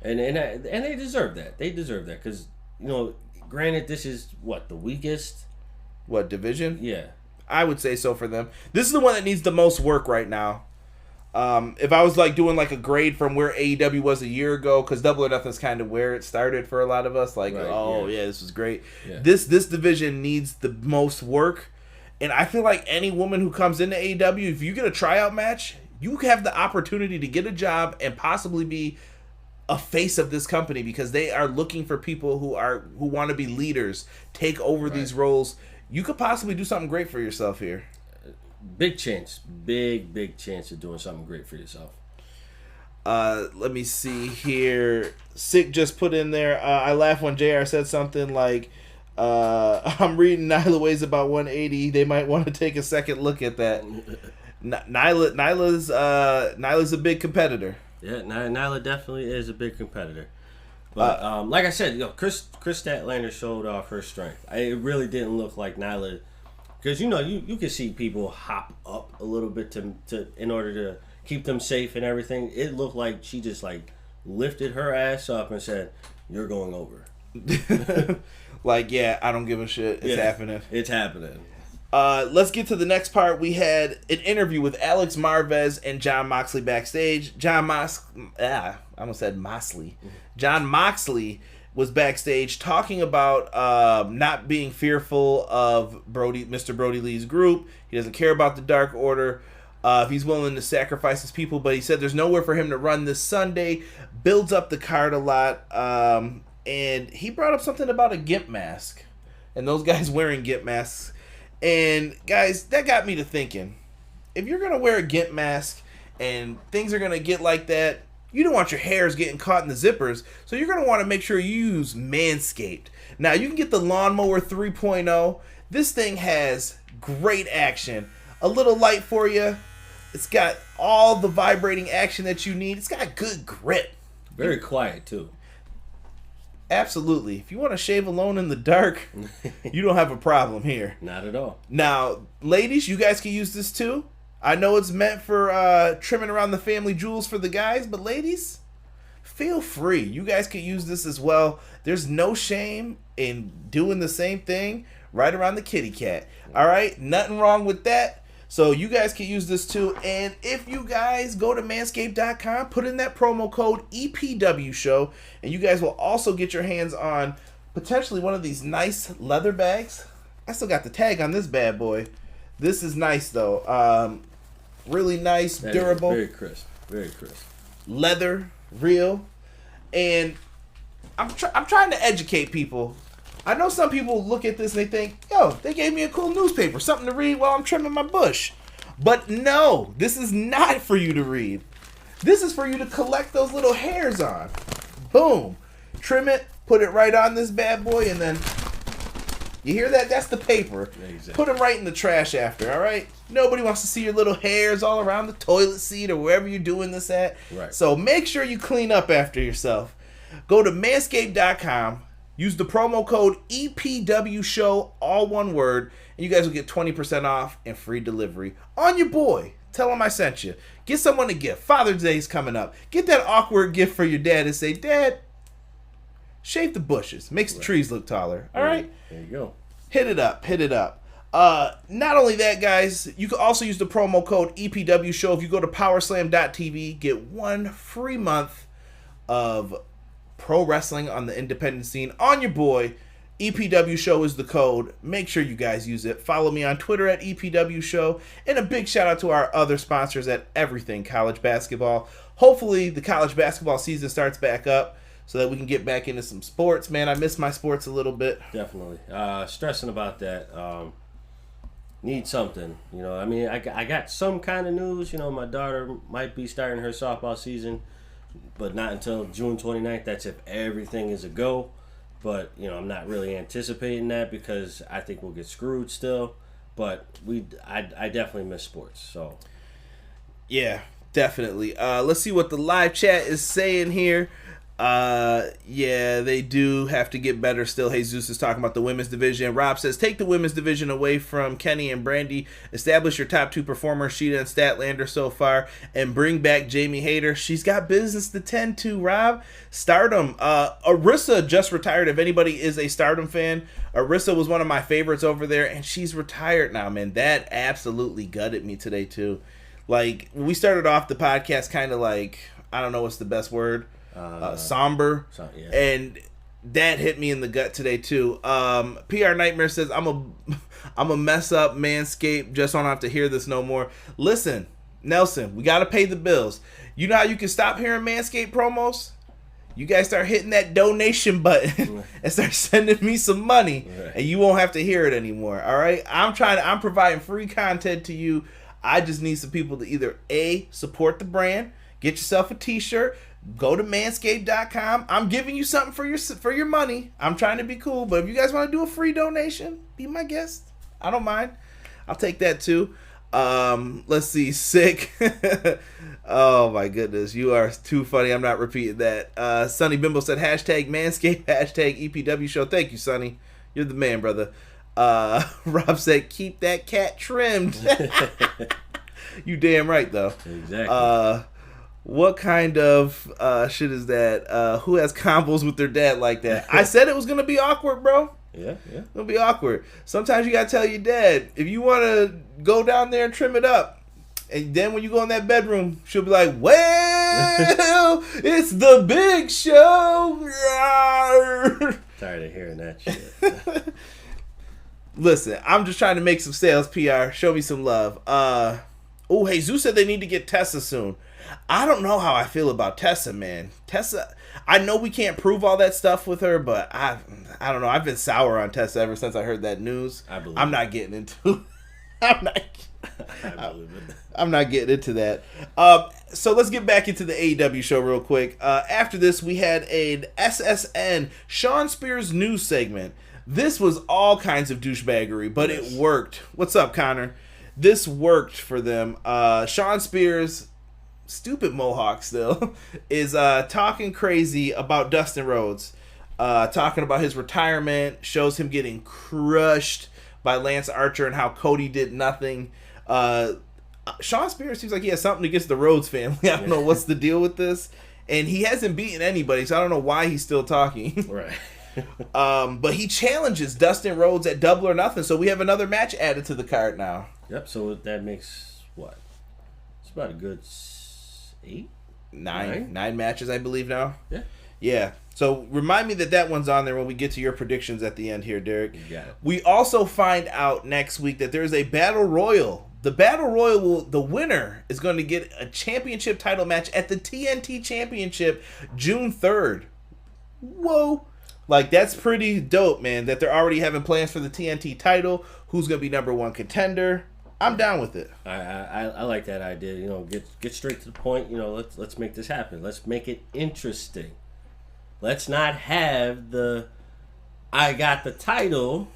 and they deserve that. They deserve that because, you know, granted, this is what, the weakest division? Yeah, I would say so for them. This is the one that needs the most work right now. If I was like doing like a grade from where AEW was a year ago, because Double or Nothing is kind of where it started for a lot of us. Like, right, yeah, this was great. Yeah. This division needs the most work, and I feel like any woman who comes into AEW, if you get a tryout match, you have the opportunity to get a job and possibly be a face of this company because they are looking for people who want to be leaders, take over these roles. You could possibly do something great for yourself here. Big chance of doing something great for yourself. Let me see here. Sick just put in there. I laugh when JR said something like, I'm reading Nyla weighs about 180. They might want to take a second look at that. Nyla's a big competitor. Yeah, Nyla definitely is a big competitor. But like I said, you know, Chris Statlander showed off her strength. It really didn't look like Nyla. Because, you know, you can see people hop up a little bit to in order to keep them safe and everything. It looked like she just, like, lifted her ass up and said, you're going over. Like, yeah, I don't give a shit. It's happening. It's happening. Let's get to the next part. We had an interview with Alex Marvez and Jon Moxley backstage. Jon Moxley was backstage talking about not being fearful of Mr. Brody Lee's group. He doesn't care about the Dark Order. If he's willing to sacrifice his people, but he said there's nowhere for him to run this Sunday. Builds up the card a lot. And he brought up something about a gimp mask. And those guys wearing gimp masks. And guys, that got me to thinking. If you're going to wear a gimp mask and things are going to get like that, you don't want your hairs getting caught in the zippers, so you're going to want to make sure you use Manscaped. Now, you can get the Lawnmower 3.0. This thing has great action. A little light for you. It's got all the vibrating action that you need. It's got good grip. Very quiet, too. Absolutely. If you want to shave alone in the dark, you don't have a problem here. Not at all. Now, ladies, you guys can use this too. I know it's meant for trimming around the family jewels for the guys, but ladies, feel free. You guys can use this as well. There's no shame in doing the same thing. right around the kitty cat. All right, nothing wrong with that. So you guys can use this too. And if you guys go to manscaped.com, put in that promo code EPW show, and you guys will also get your hands on potentially one of these nice leather bags. I still got the tag on this bad boy. This is nice though. Really nice, that durable. Very crisp. Very crisp. Leather, real. And I'm trying to educate people. I know some people look at this and they think, yo, they gave me a cool newspaper, something to read while I'm trimming my bush. But no, this is not for you to read. This is for you to collect those little hairs on. Boom. Trim it, put it right on this bad boy, and then, you hear that? That's the paper. Exactly. Put them right in the trash after, all right? Nobody wants to see your little hairs all around the toilet seat or wherever you're doing this at. Right. So make sure you clean up after yourself. Go to manscaped.com. Use the promo code EPW show, all one word, and you guys will get 20% off and free delivery on your boy. Tell him I sent you. Get someone a gift. Father's Day's coming up. Get that awkward gift for your dad and say, Dad, shave the bushes. Makes the trees look taller. All right? There you go. Hit it up. Hit it up. Not only that, guys, you can also use the promo code EPW show. If you go to powerslam.tv, get 1 free month of pro wrestling on the independent scene on your boy. EPW show is the code. Make sure you guys use it. Follow me on Twitter at EPW show. And a big shout out to our other sponsors at Everything College Basketball. Hopefully the college basketball season starts back up so that we can get back into some sports. Man, I miss my sports a little bit. Definitely. Stressing about that. Need something. You know, I mean, I got some kind of news. You know, my daughter might be starting her softball season, but not until June 29th. That's if everything is a go. But, you know, I'm not really anticipating that because I think we'll get screwed still. But I definitely miss sports. So, yeah, definitely. Let's see what the live chat is saying here. Yeah, they do have to get better still. Jesus is talking about the women's division. Rob says, take the women's division away from Kenny and Brandy. Establish your top 2 performers, Sheeta and Statlander so far, and bring back Jamie Hayter. She's got business to tend to, Rob. Stardom. Arisa just retired. If anybody is a Stardom fan, Arisa was one of my favorites over there, and she's retired now, man. That absolutely gutted me today, too. Like, we started off the podcast kind of like, I don't know what's the best word. Somber, yeah. And that hit me in the gut today too. PR Nightmare says I'm a mess up Manscaped, just don't have to hear this no more. Listen, Nelson, we gotta pay the bills. You know how you can stop hearing Manscaped promos? You guys start hitting that donation button and start sending me some money, and you won't have to hear it anymore. All right, I'm providing free content to you. I just need some people to either A, support the brand, get yourself a t-shirt. Go to manscaped.com. I'm giving you something for your money. I'm trying to be cool, but if you guys want to do a free donation, be my guest. I don't mind. I'll take that too. Let's see. Sick. Oh my goodness. You are too funny. I'm not repeating that. Sonny Bimbo said hashtag Manscaped, hashtag EPW show. Thank you, Sonny. You're the man, brother. Rob said keep that cat trimmed. You damn right though. Exactly. What kind of shit is that? Who has combos with their dad like that? I said it was going to be awkward, bro. Yeah. It'll be awkward. Sometimes you got to tell your dad, if you want to go down there and trim it up, and then when you go in that bedroom, she'll be like, well, it's the big show. Tired of hearing that shit. Listen, I'm just trying to make some sales, PR. Show me some love. Jesus said they need to get Tessa soon. I don't know how I feel about Tessa, man. Tessa, I know we can't prove all that stuff with her, but I don't know. I've been sour on Tessa ever since I heard that news. I'm not getting into I'm not getting into that. So let's get back into the AEW show real quick. After this, we had an SSN Shawn Spears news segment. This was all kinds of douchebaggery, but it worked. What's up, Connor? This worked for them. Shawn Spears, stupid mohawk still, is talking crazy about Dustin Rhodes, talking about his retirement, shows him getting crushed by Lance Archer and how Cody did nothing. Shawn Spears seems like he has something against the Rhodes family. I don't know what's the deal with this, and he hasn't beaten anybody, so I don't know why he's still talking. Right. But he challenges Dustin Rhodes at Double or Nothing, so we have another match added to the card now. Yep. So that makes what? It's about a good 8, 9 matches, I believe now. Yeah. Yeah. So remind me that one's on there when we get to your predictions at the end here, Derek. You got it. We also find out next week that there's a Battle Royal. The Battle Royal the winner is going to get a championship title match at the TNT Championship June 3rd. Whoa. Like, that's pretty dope, man, that they're already having plans for the TNT title. Who's going to be number one contender? I'm down with it. I like that idea. You know, get straight to the point. You know, let's make this happen. Let's make it interesting. Let's not have I got the title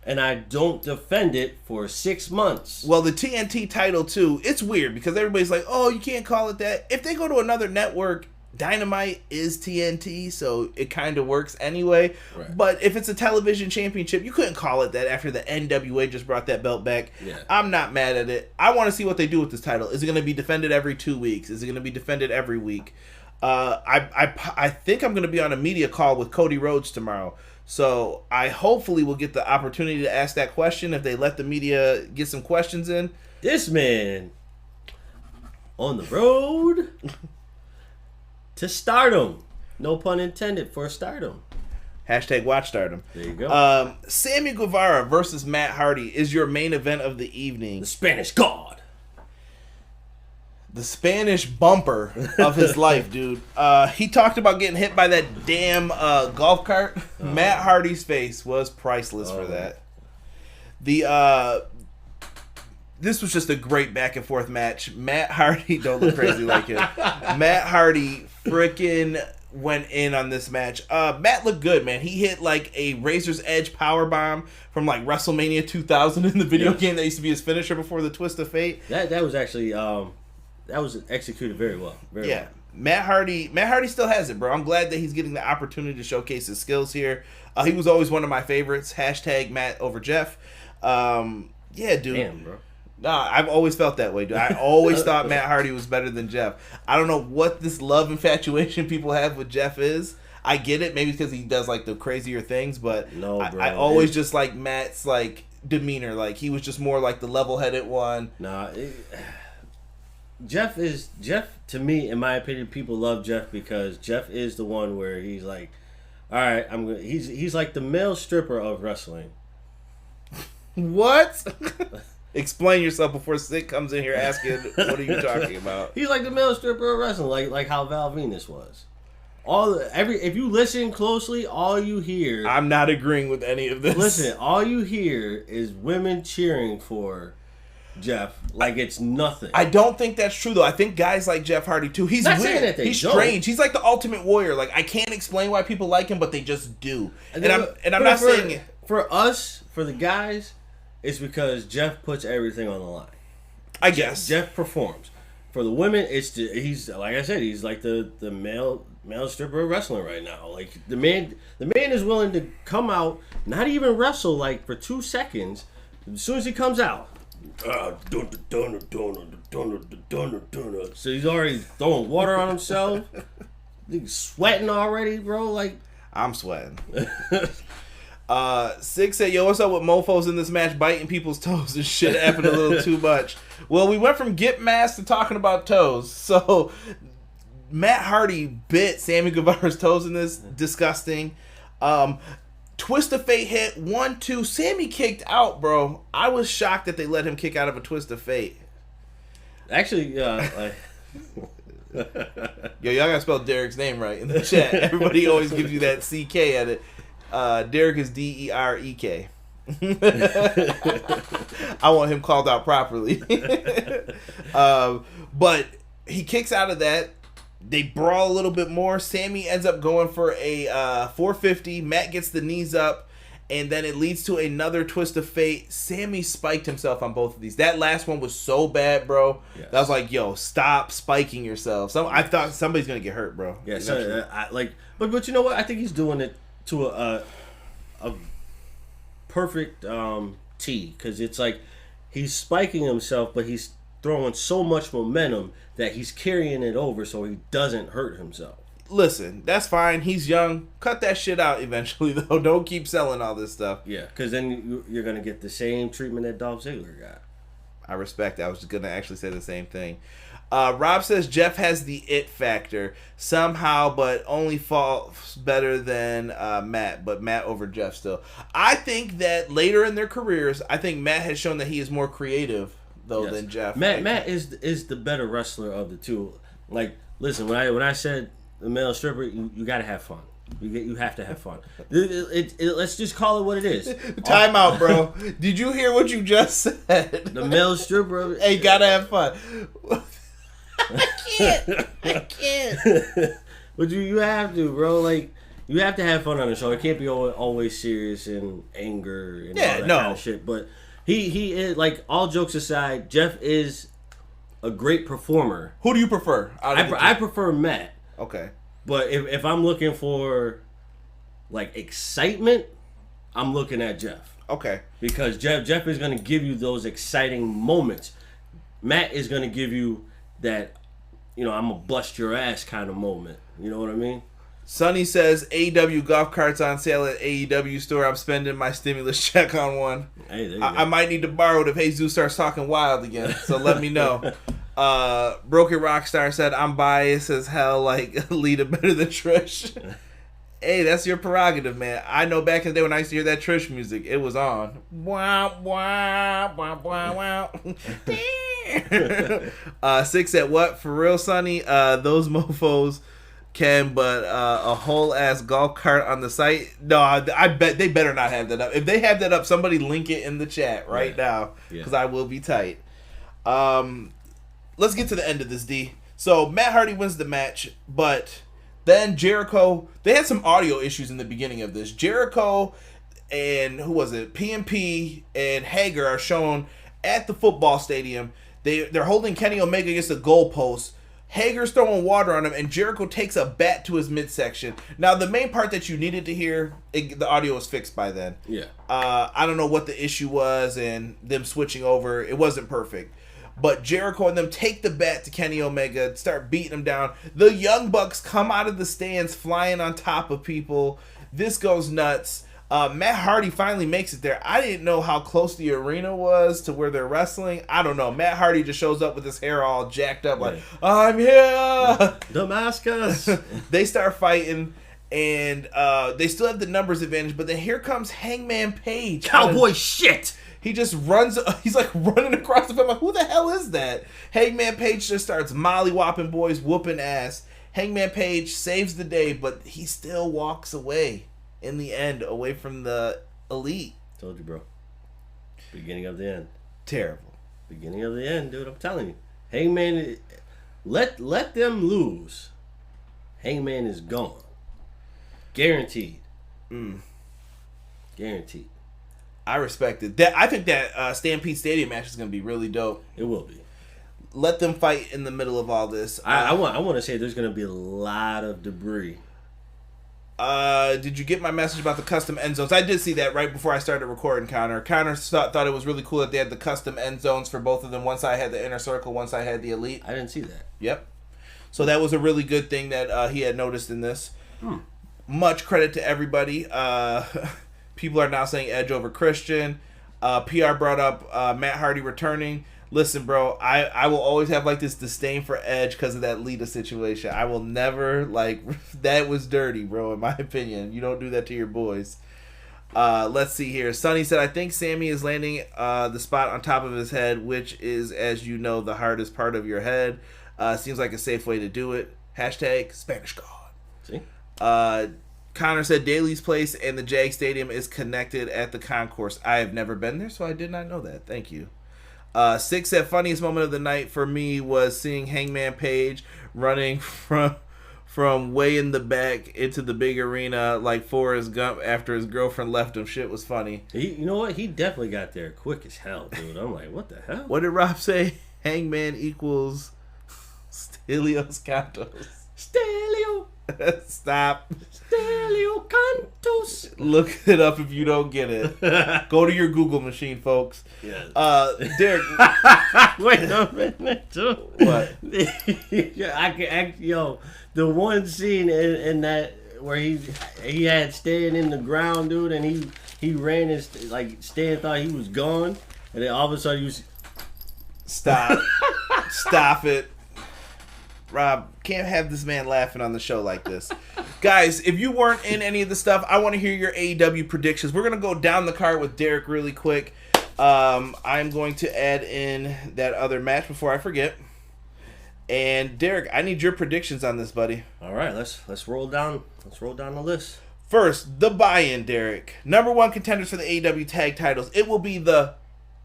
and I don't defend it for 6 months. Well, the TNT title, too, it's weird because everybody's like, oh, you can't call it that. If they go to another network, Dynamite is TNT, so it kind of works anyway. Right. But if it's a television championship, you couldn't call it that after the NWA just brought that belt back. Yeah. I'm not mad at it. I want to see what they do with this title. Is it going to be defended every 2 weeks? Is it going to be defended every week? I think I'm going to be on a media call with Cody Rhodes tomorrow. So I hopefully will get the opportunity to ask that question if they let the media get some questions in. This man on the road to stardom. No pun intended for stardom. Hashtag watch stardom. There you go. Sammy Guevara versus Matt Hardy is your main event of the evening. The Spanish God. The Spanish bumper of his life, dude. He talked about getting hit by that damn golf cart. Matt Hardy's face was priceless for that. This was just a great back and forth match. Matt Hardy, don't look crazy like him. Matt Hardy freaking went in on this match. Matt looked good, man. He hit like a Razor's Edge powerbomb from like WrestleMania 2000 in the video game that used to be his finisher before the Twist of Fate. That was actually that was executed very well. Very well. Matt Hardy still has it, bro. I'm glad that he's getting the opportunity to showcase his skills here. He was always one of my favorites. Hashtag Matt over Jeff. Yeah, dude. Damn, bro. Nah, I've always felt that way, dude. I always thought Matt Hardy was better than Jeff. I don't know what this love infatuation people have with Jeff is. I get it, maybe because he does like the crazier things, but no, bro. I always just like Matt's like demeanor. Like he was just more like the level-headed one. Nah, Jeff to me, in my opinion, people love Jeff because Jeff is the one where he's like, all right, he's like the male stripper of wrestling. What? Explain yourself before Sick comes in here asking, what are you talking about? He's like the male stripper of wrestling, like how Val Venus was. If you listen closely, all you hear. I'm not agreeing with any of this. Listen, all you hear is women cheering for Jeff like it's nothing. I don't think that's true though. I think guys like Jeff Hardy too. He's not weird. Saying that He's don't. Strange. He's like the ultimate warrior. Like I can't explain why people like him, but they just do. And I'm not saying it. For us, for the guys, it's because Jeff puts everything on the line. I guess Jeff performs. For the women, he's like I said, he's like the male stripper of wrestling right now. Like the man is willing to come out, not even wrestle like for 2 seconds. As soon as he comes out, so he's already throwing water on himself. He's sweating already, bro. Like I'm sweating. Six said, yo, what's up with mofos in this match biting people's toes and shit happened a little too much. Well, we went from Get Masked to talking about toes. So Matt Hardy bit Sammy Guevara's toes in this. Disgusting. Twist of Fate hit 1, 2. Sammy kicked out, bro. I was shocked that they let him kick out of a Twist of Fate. Actually, Yo, y'all gotta spell Derek's name right in the chat. Everybody always gives you that CK at it. Derek is Derek. I want him called out properly. But he kicks out of that. They brawl a little bit more. Sammy ends up going for a 450. Matt gets the knees up. And then it leads to another Twist of Fate. Sammy spiked himself on both of these. That last one was so bad, bro. Yes. That was like, yo, stop spiking yourself. I thought somebody's going to get hurt, bro. Yeah, so, but you know what? I think he's doing it to a perfect T, because it's like he's spiking himself, but he's throwing so much momentum that he's carrying it over so he doesn't hurt himself. listen, that's fine. He's young. Cut that shit out eventually, though. Don't keep selling all this stuff. Yeah, because then you're going to get the same treatment that Dolph Ziggler got. I respect that. I was just going to actually say the same thing. Rob says Jeff has the it factor somehow, but only falls better than Matt. But Matt over Jeff still. I think that later in their careers, I think Matt has shown that he is more creative, though, than Jeff. Matt is the better wrestler of the two. Like, listen, when I said the male stripper, you got to have fun. You have to have fun. Let's just call it what it is. Time out, bro. Did you hear what you just said? The male stripper. Hey, gotta have fun. I can't. But you have to, bro. Like, you have to have fun on the show. It can't be always serious and anger and all that kind of shit. But he is, like, all jokes aside, Jeff is a great performer. Who do you prefer? I prefer Matt. Okay. But if I'm looking for, like, excitement, I'm looking at Jeff. Okay. Because Jeff is going to give you those exciting moments. Matt is going to give you that, I'm going to bust your ass kind of moment. You know what I mean? Sonny says, AEW golf carts on sale at AEW store. I'm spending my stimulus check on one. Hey, there you go. I might need to borrow it if Jesus starts talking wild again. So let me know. Broken Rockstar said, I'm biased as hell, like Lita better than Trish. Hey, that's your prerogative, man. I know back in the day when I used to hear that Trish music, it was on. Wow, wow, wow, wow, wow. 6 at what? For real, Sonny? Those mofos can, but a whole ass golf cart on the site? No, I bet they better not have that up. If they have that up, somebody link it in the chat right now, because I will be tight. Let's get to the end of this, D. So Matt Hardy wins the match, but then Jericho, they had some audio issues in the beginning of this. Jericho and who was it? PMP and Hager are shown at the football stadium. They're holding Kenny Omega against the goalpost. Hager's throwing water on him, and Jericho takes a bat to his midsection. Now, the main part that you needed to hear, the audio was fixed by then. Yeah. I don't know what the issue was, and them switching over, it wasn't perfect. But Jericho and them take the bat to Kenny Omega, start beating him down. The Young Bucks come out of the stands flying on top of people. This goes nuts. Matt Hardy finally makes it there. I didn't know how close the arena was to where they're wrestling. I don't know. Matt Hardy just shows up with his hair all jacked up like, I'm here! Damascus! They start fighting, and they still have the numbers advantage, but then here comes Hangman Page. Cowboy shit! He just runs, he's like running across the field. I'm like, who the hell is that? Hangman Page just starts molly-whopping boys, whooping ass. Hangman Page saves the day, but he still walks away in the end, away from the Elite. Told you, bro. Beginning of the end. Terrible. Beginning of the end, dude. I'm telling you. Hangman, let them lose. Hangman is gone. Guaranteed. Guaranteed. I respect it. I think that Stampede Stadium match is going to be really dope. It will be. Let them fight in the middle of all this. I want to say there's going to be a lot of debris. Did you get my message about the custom end zones? I did see that right before I started recording, Connor. Connor thought it was really cool that they had the custom end zones for both of them. Once I had the Inner Circle, once I had the Elite. I didn't see that. Yep. So that was a really good thing that he had noticed in this. Much credit to everybody. People are now saying Edge over Christian. PR brought up Matt Hardy returning. Listen, bro, I will always have like this disdain for Edge because of that Lita situation. I will never that was dirty, bro, in my opinion. You don't do that to your boys. Let's see here. Sonny said, I think Sammy is landing the spot on top of his head, which is, as you know, the hardest part of your head. Seems like a safe way to do it. Hashtag Spanish God. See? Connor said Daly's Place and the Jag Stadium is connected at the concourse. I have never been there, so I did not know that. Thank you. 6 said funniest moment of the night for me was seeing Hangman Page running from way in the back into the big arena like Forrest Gump after his girlfriend left him. Shit was funny. You know what? He definitely got there quick as hell, dude. I'm like, what the hell? What did Rob say? Hangman equals Stelios Cantos. Stelio. Stop. Stelio Cantos. Look it up if you don't get it. Go to your Google machine, folks. Yes. Derek. Wait a minute, too. What? The one scene in that where he had Stan in the ground, dude, and he ran his, like, Stan thought he was gone, and then all of a sudden he was... Stop. Stop it. Rob, can't have this man laughing on the show like this. Guys, if you weren't in any of the stuff, I want to hear your AEW predictions. We're going to go down the card with Derek really quick. I'm going to add in that other match before I forget. And Derek, I need your predictions on this, buddy. All right, let's roll down. Let's roll down the list. First, the buy-in, Derek. Number 1 contenders for the AEW tag titles. It will be the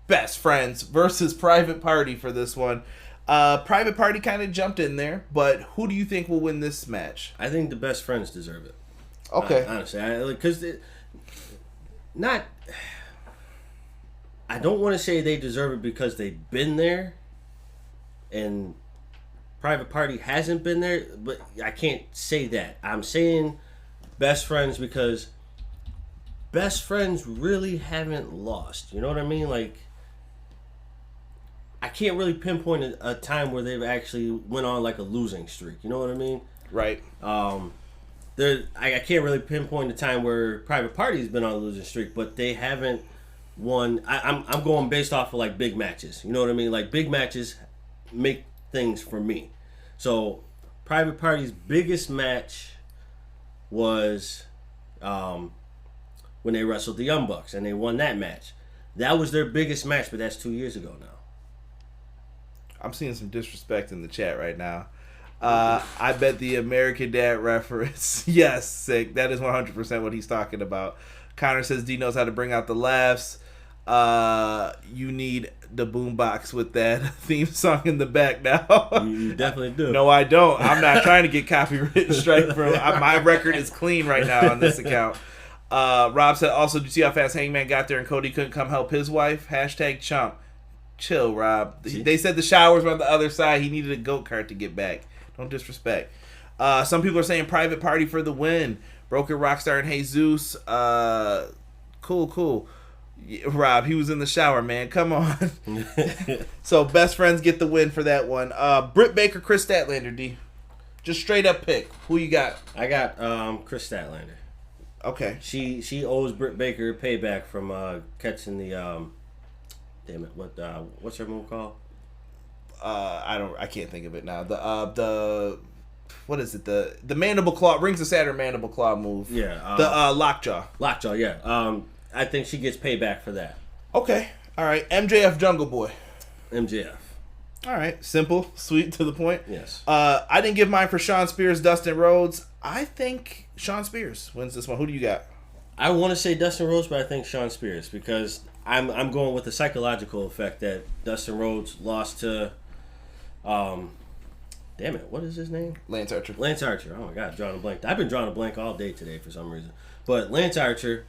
Best Friends versus Private Party for this one. Private Party kind of jumped in there, but who do you think will win this match? I think the Best Friends deserve it. Okay. Honestly, because I don't want to say they deserve it because they've been there, and Private Party hasn't been there, but I can't say that. I'm saying Best Friends because Best Friends really haven't lost. You know what I mean? Like, I can't really pinpoint a time where they've actually went on like a losing streak. You know what I mean? Right. I can't really pinpoint a time where Private Party's been on a losing streak, but they haven't won. I'm going based off of like big matches. You know what I mean? Like, big matches make things for me. So Private Party's biggest match was when they wrestled the Young Bucks and they won that match. That was their biggest match, but that's 2 years ago now. I'm seeing some disrespect in the chat right now. I bet the American Dad reference. Yes, sick. That is 100% what he's talking about. Connor says D knows how to bring out the laughs. You need the boombox with that theme song in the back now. You definitely do. No, I don't. I'm not trying to get copyright strike from. My record is clean right now on this account. Rob said, also, did you see how fast Hangman got there and Cody couldn't come help his wife? Hashtag chump. Chill, Rob. They said the showers were on the other side. He needed a go-kart to get back. Don't disrespect. Some people are saying Private Party for the win. Broken Rockstar and Jesus. Cool. Rob, he was in the shower, man. Come on. So, Best Friends get the win for that one. Britt Baker, Chris Statlander, D. Just straight up pick. Who you got? I got Chris Statlander. Okay. She owes Britt Baker payback from catching the damn it, what's her move called? I can't think of it now. The what is it? The mandible claw, Rings of Saturn mandible claw move. Yeah. The lockjaw. Lockjaw, yeah. I think she gets payback for that. Okay. All right. MJF Jungle Boy. MJF. All right. Simple, sweet, to the point. Yes. I didn't give mine for Shawn Spears, Dustin Rhodes. I think Shawn Spears wins this one. Who do you got? I want to say Dustin Rhodes, but I think Shawn Spears because I'm going with the psychological effect that Dustin Rhodes lost to, damn it, what is his name? Lance Archer. Lance Archer. Oh my God, drawing a blank. I've been drawing a blank all day today for some reason. But Lance Archer,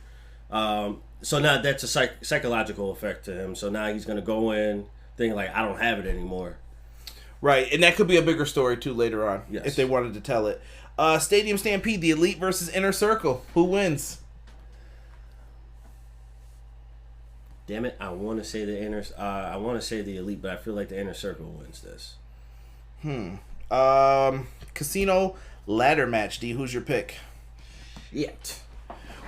so now that's a psychological effect to him. So now he's going to go in thinking like, I don't have it anymore. Right, and that could be a bigger story too later on, yes, if they wanted to tell it. Stadium Stampede, the Elite versus Inner Circle. Who wins? Damn it! I want to say the Elite, but I feel like the Inner Circle wins this. Casino ladder match. D, who's your pick? Yet.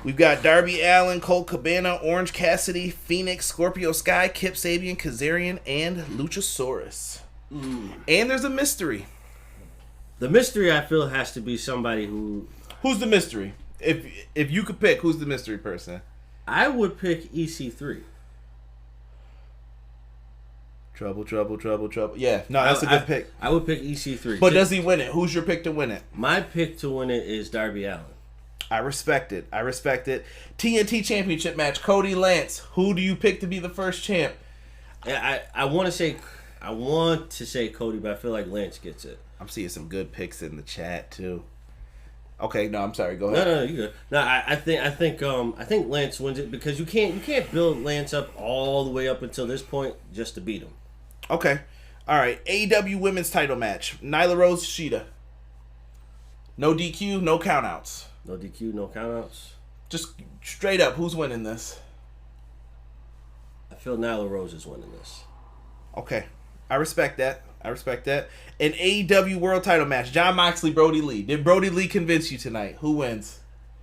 We've got Darby Allin, Colt Cabana, Orange Cassidy, Fenix, Scorpio Sky, Kip Sabian, Kazarian, and Luchasaurus. And there's a mystery. The mystery, I feel, has to be somebody who... Who's the mystery? If you could pick, who's the mystery person? I would pick EC3. Trouble. Yeah, no, that's a good pick. I would pick EC3. But does he win it? Who's your pick to win it? My pick to win it is Darby Allin. I respect it. TNT Championship match, Cody Lance. Who do you pick to be the first champ? I want to say Cody, but I feel like Lance gets it. I'm seeing some good picks in the chat too. Okay, no, I'm sorry. Go ahead. No, you good. No, I think Lance wins it because you can't build Lance up all the way up until this point just to beat him. Okay, all right. AEW Women's Title match: Nyla Rose, Shida. No DQ, no countouts. No DQ, no countouts. Just straight up, who's winning this? I feel Nyla Rose is winning this. Okay. I respect that. An AEW World Title match. Jon Moxley, Brody Lee. Did Brody Lee convince you tonight? Who wins?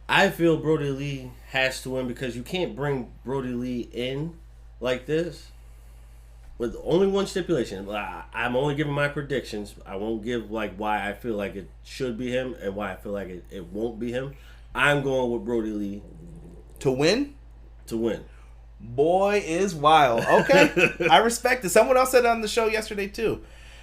I feel Brody Lee has to win because you can't bring Brody Lee in like this with only one stipulation. I'm only giving my predictions. I won't give why I feel like it should be him and why I feel like it won't be him. I'm going with Brody Lee. To win? To win. Boy is wild. Okay. I respect it. Someone else said it on the show yesterday too.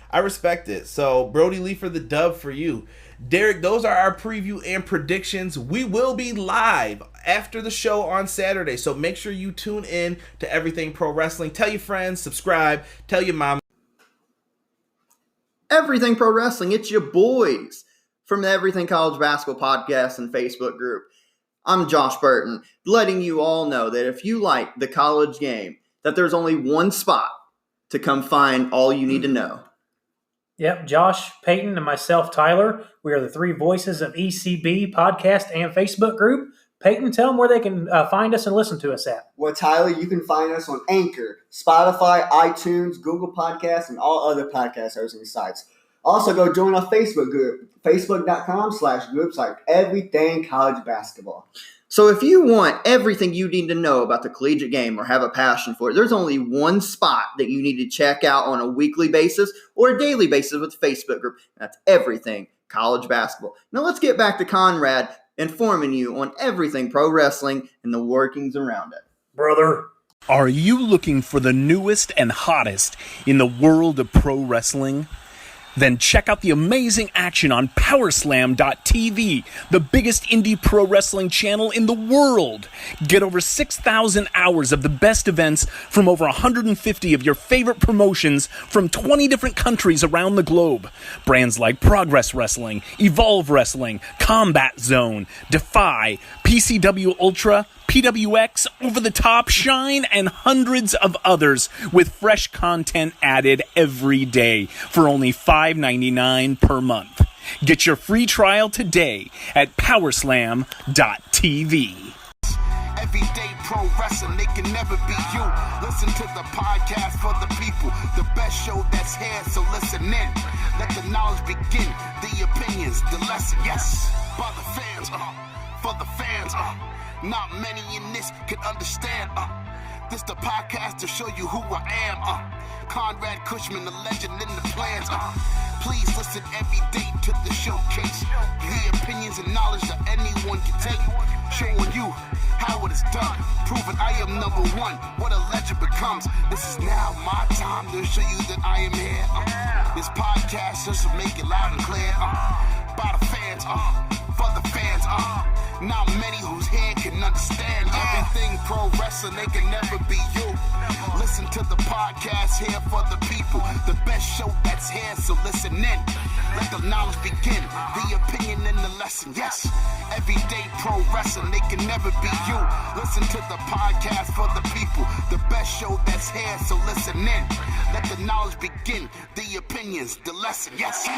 I respect it. So Brody Lee for the dub for you. Derek, those are our preview and predictions. We will be live after the show on Saturday, so make sure you tune in to Everything Pro Wrestling. Tell your friends, subscribe, tell your mom. Everything Pro Wrestling, it's your boys from the Everything College Basketball Podcast and Facebook group. I'm Josh Burton, letting you all know that if you like the college game, that there's only one spot to come find all you need to know. Yep, Josh, Peyton, and myself, Tyler. We are the three voices of ECB podcast and Facebook group. Peyton, tell them where they can find us and listen to us at. Well, Tyler, you can find us on Anchor, Spotify, iTunes, Google Podcasts, and all other podcast hosting sites. Also, go join our Facebook group, facebook.com/groups like Everything College Basketball. So if you want everything you need to know about the collegiate game or have a passion for it, there's only one spot that you need to check out on a weekly basis or a daily basis with the Facebook group. That's Everything College Basketball. Now let's get back to Conrad informing you on everything pro wrestling and the workings around it. Brother. Are you looking for the newest and hottest in the world of pro wrestling? Then check out the amazing action on Powerslam.tv, the biggest indie pro wrestling channel in the world. Get over 6,000 hours of the best events from over 150 of your favorite promotions from 20 different countries around the globe. Brands like Progress Wrestling, Evolve Wrestling, Combat Zone, Defy, PCW Ultra, PWX, Over the Top, Shine, and hundreds of others with fresh content added every day for only $5.99 per month. Get your free trial today at Powerslam.tv. Everyday pro wrestling, they can never be you. Listen to the podcast for the people, the best show that's here, so listen in. Let the knowledge begin, the opinions, the lesson, yes. By the fans, for the fans, not many in this can understand, this the podcast to show you who I am, Conrad Cushman, the legend in the plans, please listen every day to the showcase, the opinions and knowledge that anyone can take, showing you how it is done, proving I am number one, what a legend becomes. This is now my time to show you that I am here, this podcast just to make it loud and clear, by the fans, for the fans, not many who's here can understand everything pro wrestling, they can never be you. Listen to the podcast here for the people, the best show that's here, so listen in. Let the knowledge begin, the opinion and the lesson, yes. Everyday pro wrestling, they can never be you. Listen to the podcast for the people, the best show that's here, so listen in. Let the knowledge begin, the opinions, the lesson, yes.